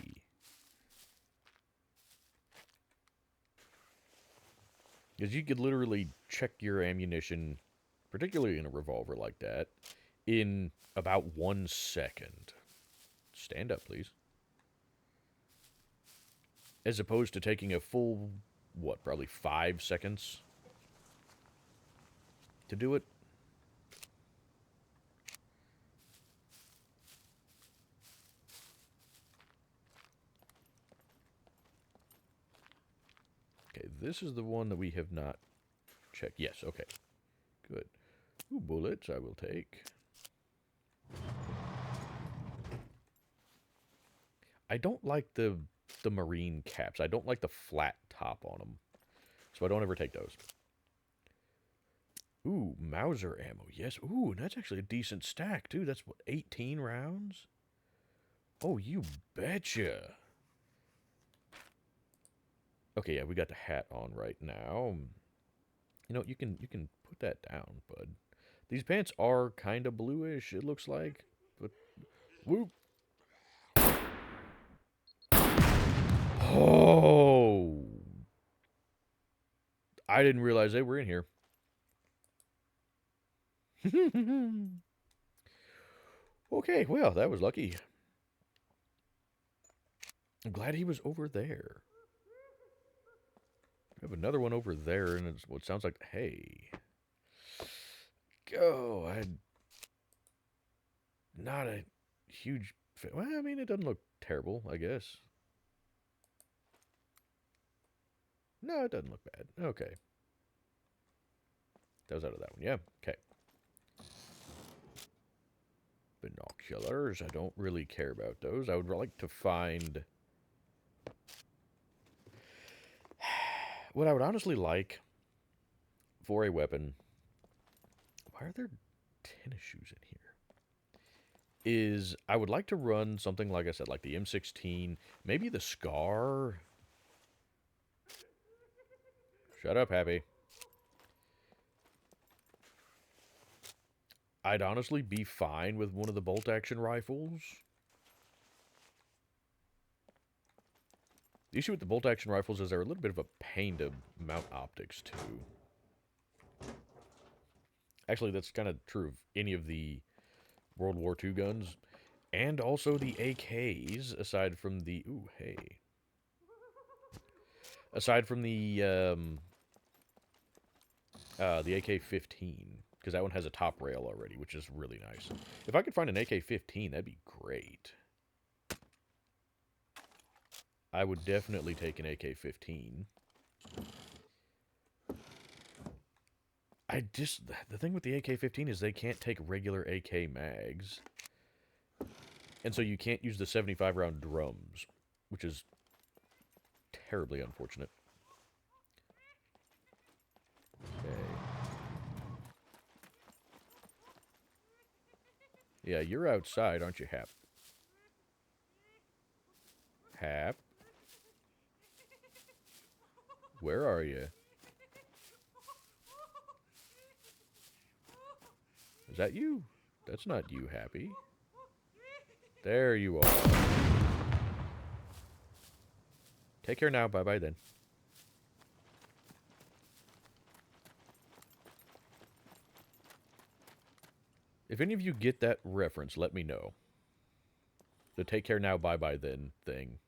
Because you could literally check your ammunition, particularly in a revolver like that, in about 1 second. Stand up, please. As opposed to taking a full, what, probably 5 seconds to do it. Okay, this is the one that we have not checked. Yes, okay. Good. Ooh, bullets I will take. I don't like the marine caps. I don't like the flat top on them. So I don't ever take those. Ooh, Mauser ammo. Yes. Ooh, and that's actually a decent stack, too. That's, what, 18 rounds? Oh, you betcha. Okay, yeah, we got the hat on right now. You know, you can put that down, bud. These pants are kind of bluish, it looks like. But, whoop. Oh! I didn't realize they were in here. Okay, well, that was lucky. I'm glad he was over there. We have another one over there, and it's what sounds like hay. Go. I'm not a huge fan. Well, I mean, it doesn't look terrible, I guess. No, it doesn't look bad. Okay. That was out of that one. Yeah. Okay. Binoculars. I don't really care about those. I would like to find... What I would honestly like for a weapon... Why are there tennis shoes in here? Is I would like to run something, like I said, like the M16. Maybe the Scar. Shut up, Happy. I'd honestly be fine with one of the bolt-action rifles. The issue with the bolt-action rifles is they're a little bit of a pain to mount optics to. Actually, that's kind of true of any of the World War II guns. And also the AKs, aside from the... Ooh, hey. Aside from the AK-15. Because that one has a top rail already, which is really nice. If I could find an AK-15, that'd be great. I would definitely take an AK-15. The thing with the AK-15 is they can't take regular AK mags. And so you can't use the 75-round drums, which is terribly unfortunate. Okay. Yeah, you're outside, aren't you, Hap? Hap? Where are you? Is that you? That's not you, Happy. There you are. Take care now. Bye-bye then. If any of you get that reference, let me know. The take care now, bye-bye then thing.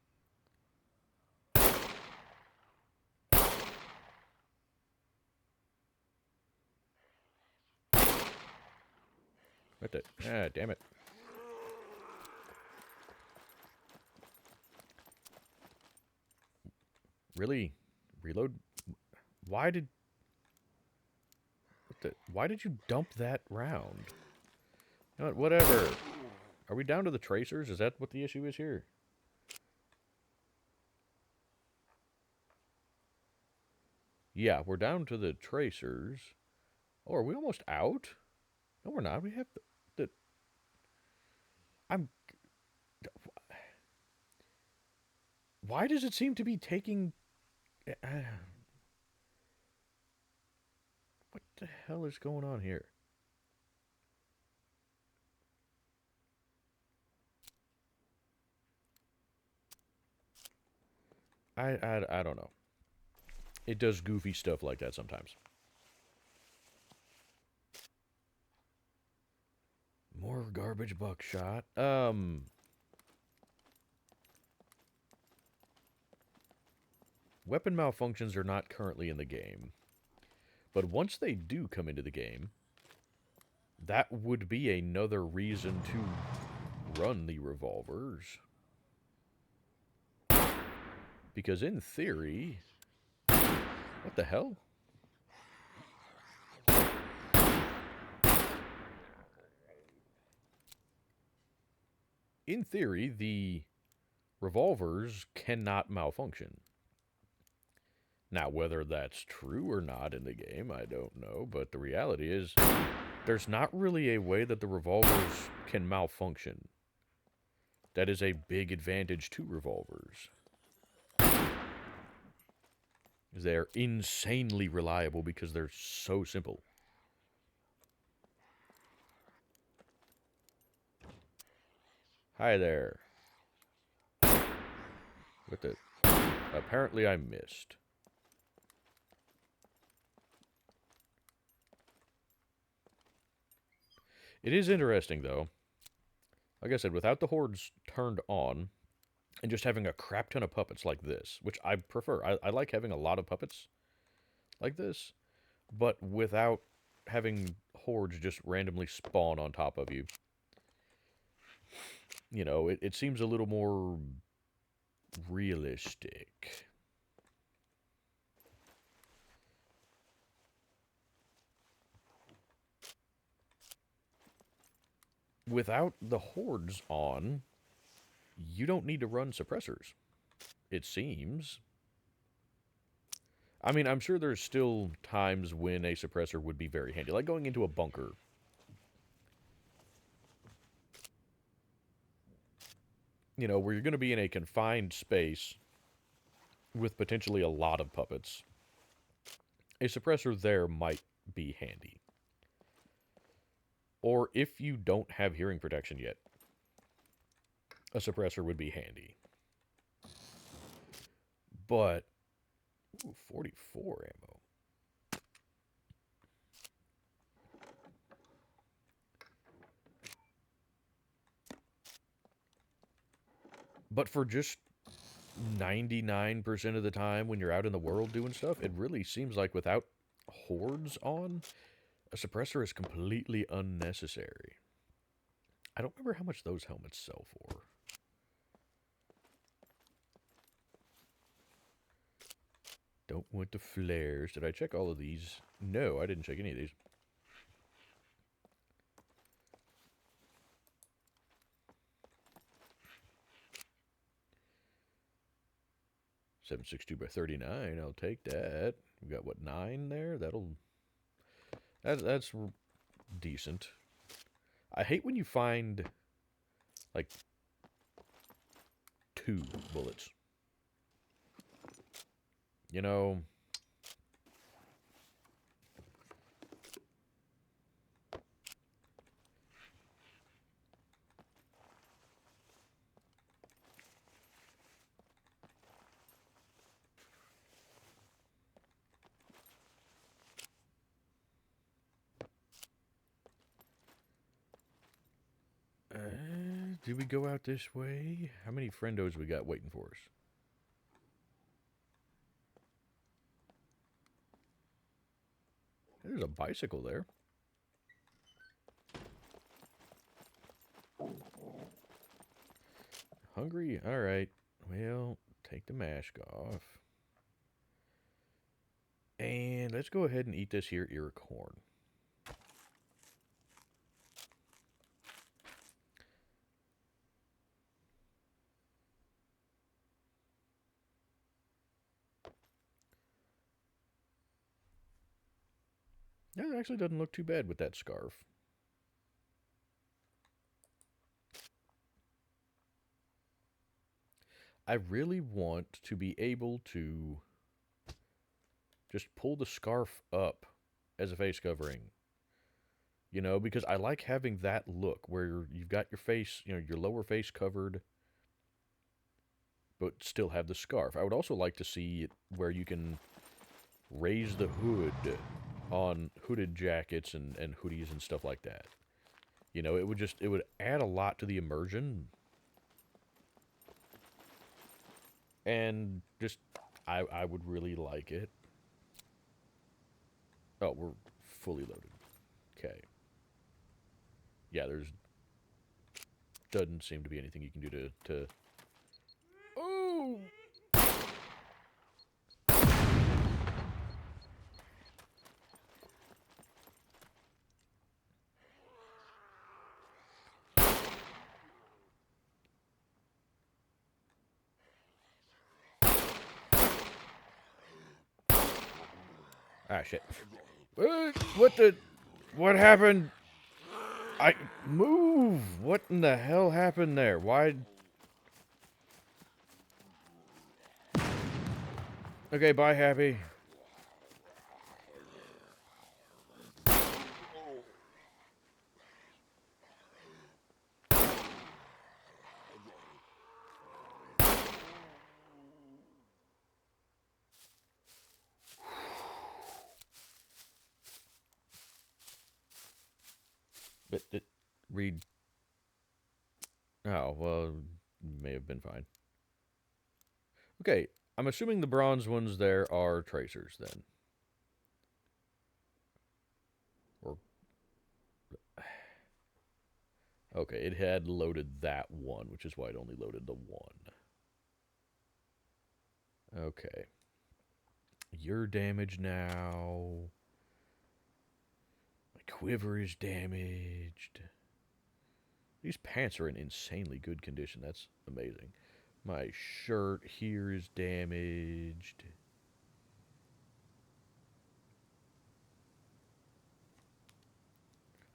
What the? Ah, damn it. Really? Reload? Why did... What the... Why did you dump that round? You know what, whatever. Are we down to the tracers? Is that what the issue is here? Yeah, we're down to the tracers. Oh, are we almost out? No, we're not. We have the... I'm... Why does it seem to be taking... what the hell is going on here? I don't know. It does goofy stuff like that sometimes. More garbage buckshot. Weapon malfunctions are not currently in the game. But once they do come into the game, that would be another reason to run the revolvers. Because in theory... What the hell? In theory, the revolvers cannot malfunction. Now, whether that's true or not in the game, I don't know, but the reality is there's not really a way that the revolvers can malfunction. That is a big advantage to revolvers. They're insanely reliable because they're so simple. Hi there. What the... Apparently I missed. It is interesting, though. Like I said, without the hordes turned on, and just having a crap ton of puppets like this, which I prefer. I like having a lot of puppets like this, but without having hordes just randomly spawn on top of you. You know, it seems a little more realistic. Without the hordes on, you don't need to run suppressors, it seems. I mean, I'm sure there's still times when a suppressor would be very handy, like going into a bunker. You know, where you're going to be in a confined space with potentially a lot of puppets. A suppressor there might be handy. Or if you don't have hearing protection yet, a suppressor would be handy. But, ooh, 44 ammo. But for just 99% of the time when you're out in the world doing stuff, it really seems like without hordes on, a suppressor is completely unnecessary. I don't remember how much those helmets sell for. Don't want the flares. Did I check all of these? No, I didn't check any of these. .762 by 39. I'll take that. We got what, 9 there? That's decent. I hate when you find like 2 bullets. You know, did we go out this way? How many friendos we got waiting for us? There's a bicycle there. Hungry? Alright. Well, take the mask off. And let's go ahead and eat this here ear corn. Yeah, it actually doesn't look too bad with that scarf. I really want to be able to just pull the scarf up as a face covering. You know, because I like having that look where you've got your face, you know, your lower face covered, but still have the scarf. I would also like to see it where you can raise the hood on hooded jackets and hoodies and stuff like that. You know, it would add a lot to the immersion. And just, I would really like it. Oh, we're fully loaded. Okay. Yeah, doesn't seem to be anything you can do to... Oh! Ah, shit. What happened? Move! What in the hell happened there? Why? Okay, bye, Happy. But read. Oh, well, may have been fine. Okay, I'm assuming the bronze ones there are tracers then. Or okay, it had loaded that one, which is why it only loaded the one. Okay. You're damaged now. My quiver is damaged. These pants are in insanely good condition. That's amazing. My shirt here is damaged.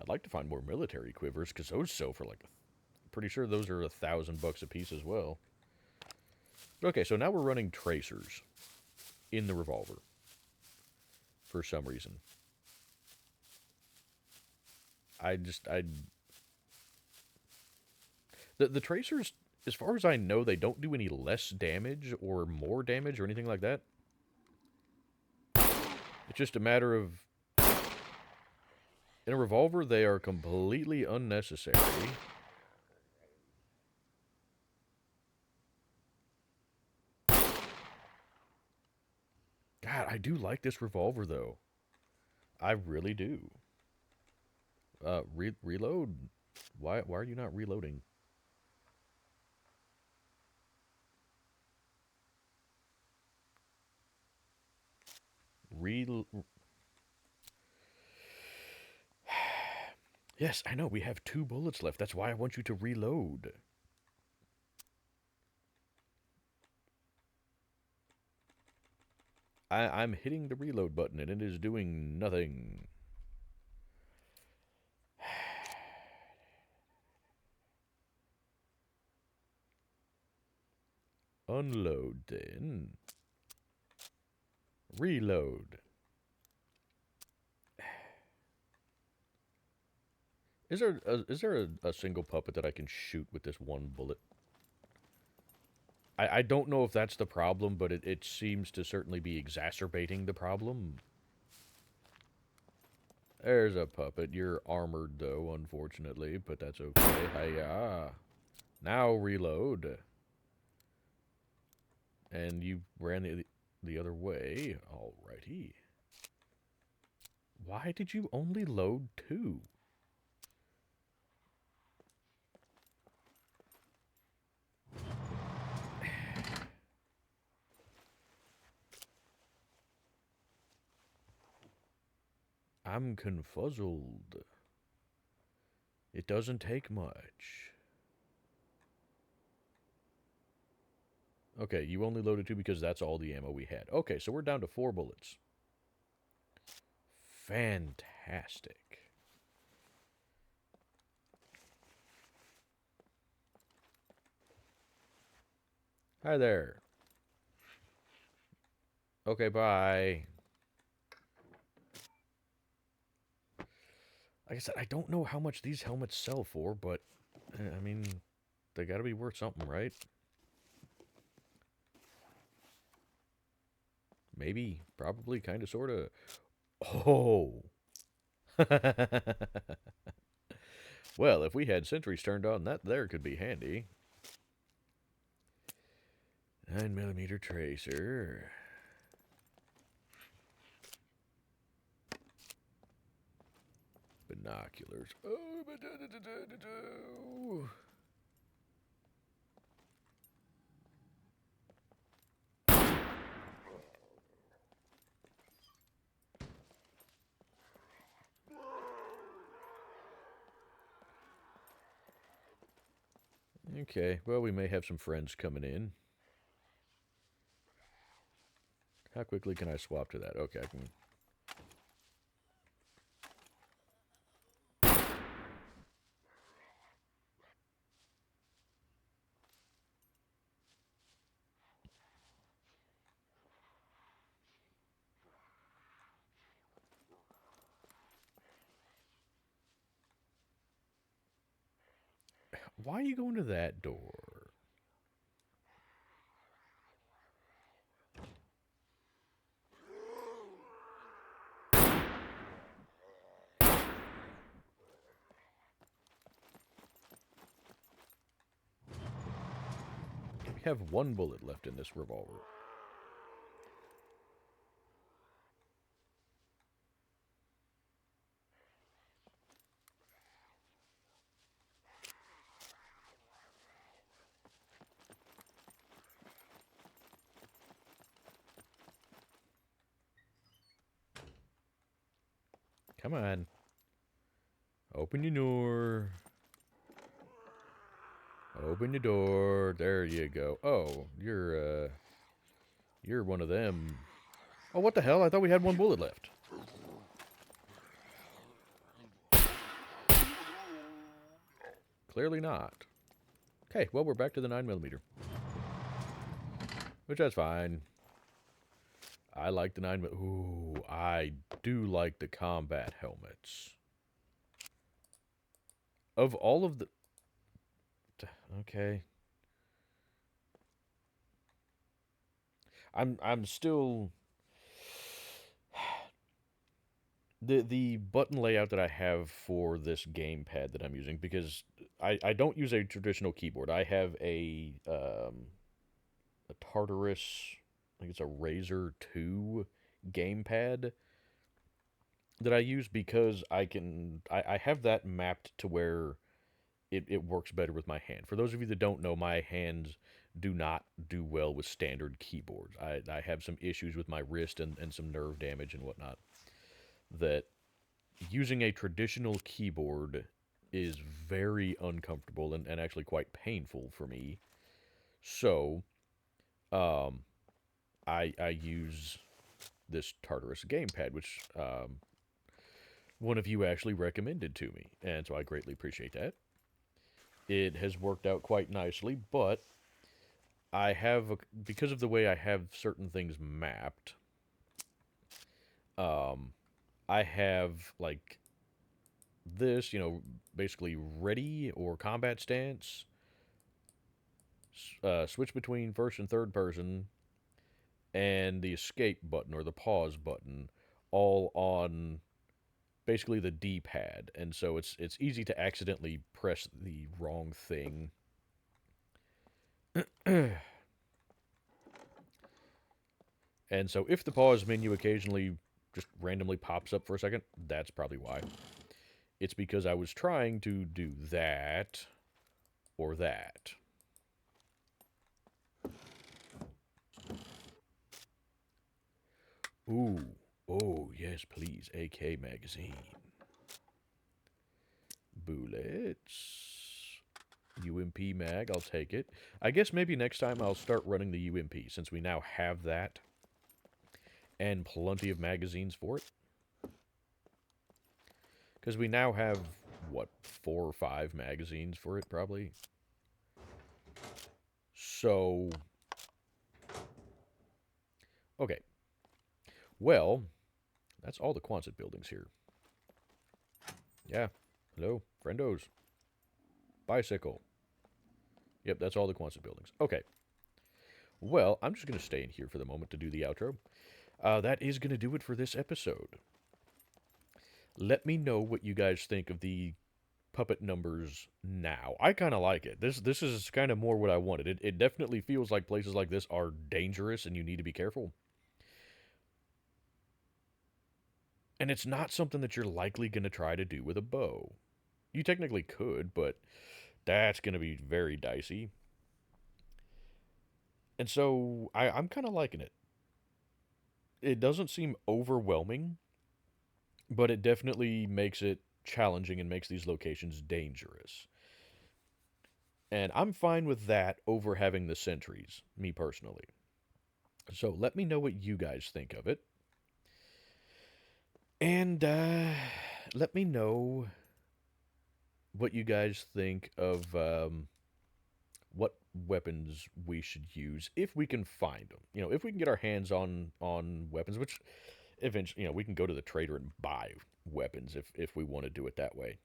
I'd like to find more military quivers, because those sell for like... Pretty sure those are $1,000 a piece as well. Okay, so now we're running tracers in the revolver. For some reason. The tracers, as far as I know, they don't do any less damage or more damage or anything like that. It's just a matter of... In a revolver, they are completely unnecessary. God, I do like this revolver, though. I really do. Reload. Why are you not reloading? Yes, I know, we have 2 bullets left. That's why I want you to reload. I'm hitting the reload button and it is doing nothing. Unload then. Reload. Is there a single puppet that I can shoot with this one bullet? I don't know if that's the problem, but it seems to certainly be exacerbating the problem. There's a puppet. You're armored, though, unfortunately, but that's okay. Hiya. Now reload. And you ran the other way. Alrighty. Why did you only load 2? I'm confuzzled. It doesn't take much. Okay, you only loaded 2 because that's all the ammo we had. Okay, so we're down to 4 bullets. Fantastic. Hi there. Okay, bye. Like I said, I don't know how much these helmets sell for, but, I mean, they gotta be worth something, right? Maybe, probably, kinda, sorta. Oh! Well, if we had sentries turned on, that there could be handy. 9mm tracer. Binoculars. Oh, okay, well, we may have some friends coming in. How quickly can I swap to that? Okay, I can... Why are you going to that door? We have 1 bullet left in this revolver. Come on. Open your door. Open the door. There you go. Oh, you're one of them. Oh, what the hell? I thought we had 1 bullet left. Clearly not. Okay, well, we're back to the 9mm. Which, that's fine. I like the 9mm. Ooh, I do like the combat helmets. Of all of the... Okay. I'm still... The button layout that I have for this gamepad that I'm using, because I don't use a traditional keyboard. I have a Tartarus, I think it's a Razer 2 gamepad that I use because I have that mapped to where it works better with my hand. For those of you that don't know, my hands do not do well with standard keyboards. I have some issues with my wrist and some nerve damage and whatnot, that using a traditional keyboard is very uncomfortable and actually quite painful for me. So, um, I use this Tartarus gamepad, which one of you actually recommended to me, and so I greatly appreciate that. It has worked out quite nicely, but because of the way I have certain things mapped, I have, like, this, basically ready or combat stance, switch between first and third person, and the escape button or the pause button, all on basically the D-pad, and so it's easy to accidentally press the wrong thing And so if the pause menu occasionally just randomly pops up for a second, that's probably why. It's because I was trying to do that or that. Ooh. Oh, yes, please. AK magazine. Bullets. UMP mag, I'll take it. I guess maybe next time I'll start running the UMP, since we now have that. And plenty of magazines for it. Because we now have, what, 4 or 5 magazines for it, probably? So... Okay. Well, that's all the Quonset buildings here. Yeah. Hello, friendos. Bicycle. Yep, that's all the Quonset buildings. Okay. Well, I'm just going to stay in here for the moment to do the outro. That is going to do it for this episode. Let me know what you guys think of the puppet numbers now. I kind of like it. This is kind of more what I wanted. It definitely feels like places like this are dangerous and you need to be careful. And it's not something that you're likely going to try to do with a bow. You technically could, but that's going to be very dicey. And so I'm kind of liking it. It doesn't seem overwhelming, but it definitely makes it challenging and makes these locations dangerous. And I'm fine with that over having the sentries, me personally. So let me know what you guys think of it. And let me know what you guys think of what weapons we should use if we can find them. You know, if we can get our hands on weapons, which eventually, you know, we can go to the trader and buy weapons if we want to do it that way.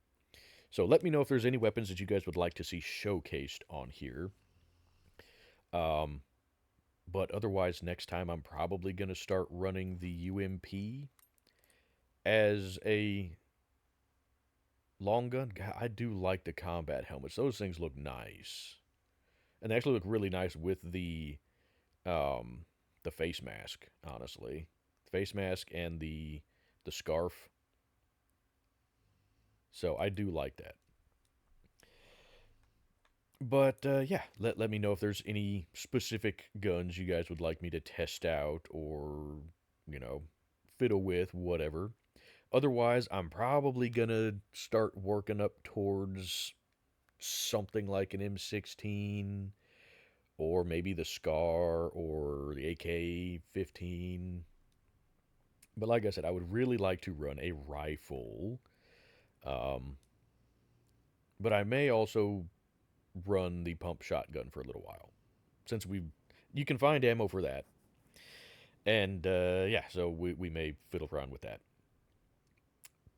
So let me know if there's any weapons that you guys would like to see showcased on here. Um, but otherwise, next time I'm probably going to start running the UMP as a long gun. God, I do like the combat helmets. Those things look nice. And they actually look really nice with um, the face mask, honestly. Face mask and the scarf. So I do like that. But yeah, let me know if there's any specific guns you guys would like me to test out or, you know, fiddle with, whatever. Otherwise, I'm probably going to start working up towards something like an M16 or maybe the Scar or the AK-15. But like I said, I would really like to run a rifle. Um, but I may also run the pump shotgun for a little while, since you can find ammo for that. And yeah, so we may fiddle around with that.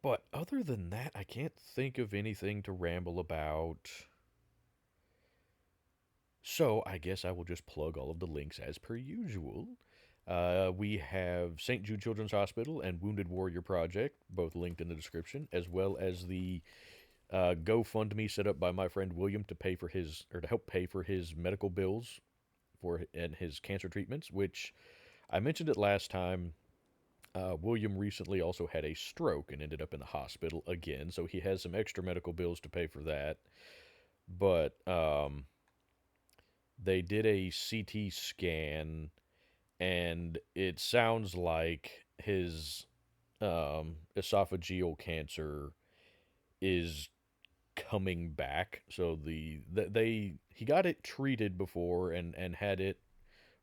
But other than that, I can't think of anything to ramble about. So I guess I will just plug all of the links as per usual. We have St. Jude Children's Hospital and Wounded Warrior Project, both linked in the description, as well as the GoFundMe set up by my friend William to pay for his or to help pay for his medical bills and his cancer treatments. Which I mentioned it last time. William recently also had a stroke and ended up in the hospital again, so he has some extra medical bills to pay for that. But they did a CT scan, and it sounds like his esophageal cancer is coming back. So he got it treated before and had it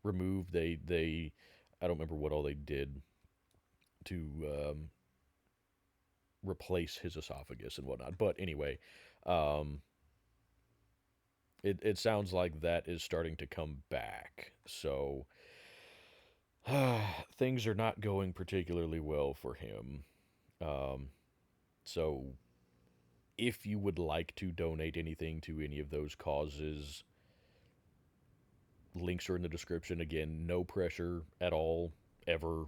removed. They I don't remember what all they did to replace his esophagus and whatnot. But anyway, um, it sounds like that is starting to come back. So things are not going particularly well for him. Um, so if you would like to donate anything to any of those causes, links are in the description. Again, no pressure at all, ever,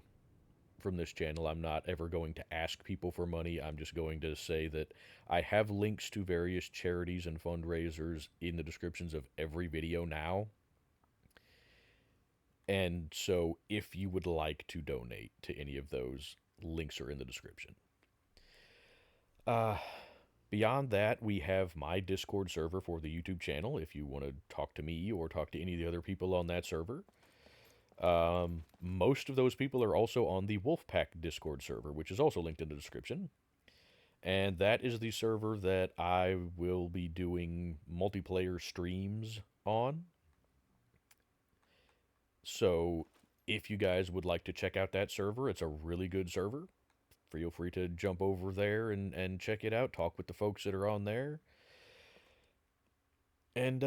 from this channel. I'm not ever going to ask people for money. I'm just going to say that I have links to various charities and fundraisers in the descriptions of every video now. And so if you would like to donate to any of those, links are in the description. Uh, Beyond that, we have my Discord server for the YouTube channel if you want to talk to me or talk to any of the other people on that server. Most of those people are also on the Wolfpack Discord server, which is also linked in the description. And that is the server that I will be doing multiplayer streams on. So if you guys would like to check out that server, it's a really good server. Feel free to jump over there and check it out. Talk with the folks that are on there. And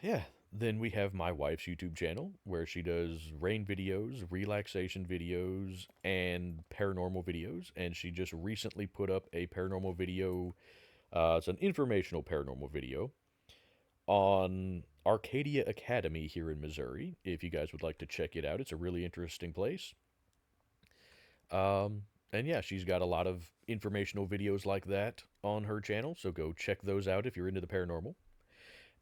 yeah, then we have my wife's YouTube channel where she does rain videos, relaxation videos, and paranormal videos. And she just recently put up a paranormal video. It's an informational paranormal video on Arcadia Academy here in Missouri. If you guys would like to check it out, it's a really interesting place. Um, and yeah, she's got a lot of informational videos like that on her channel, so go check those out if you're into the paranormal.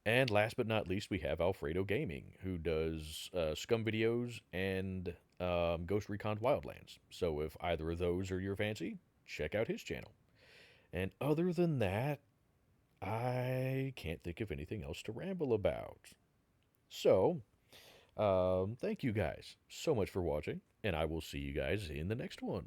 And last but not least, we have Alfredo Gaming, who does Scum videos and Ghost Recon Wildlands. So if either of those are your fancy, check out his channel. And other than that, I can't think of anything else to ramble about. So, thank you guys so much for watching, and I will see you guys in the next one.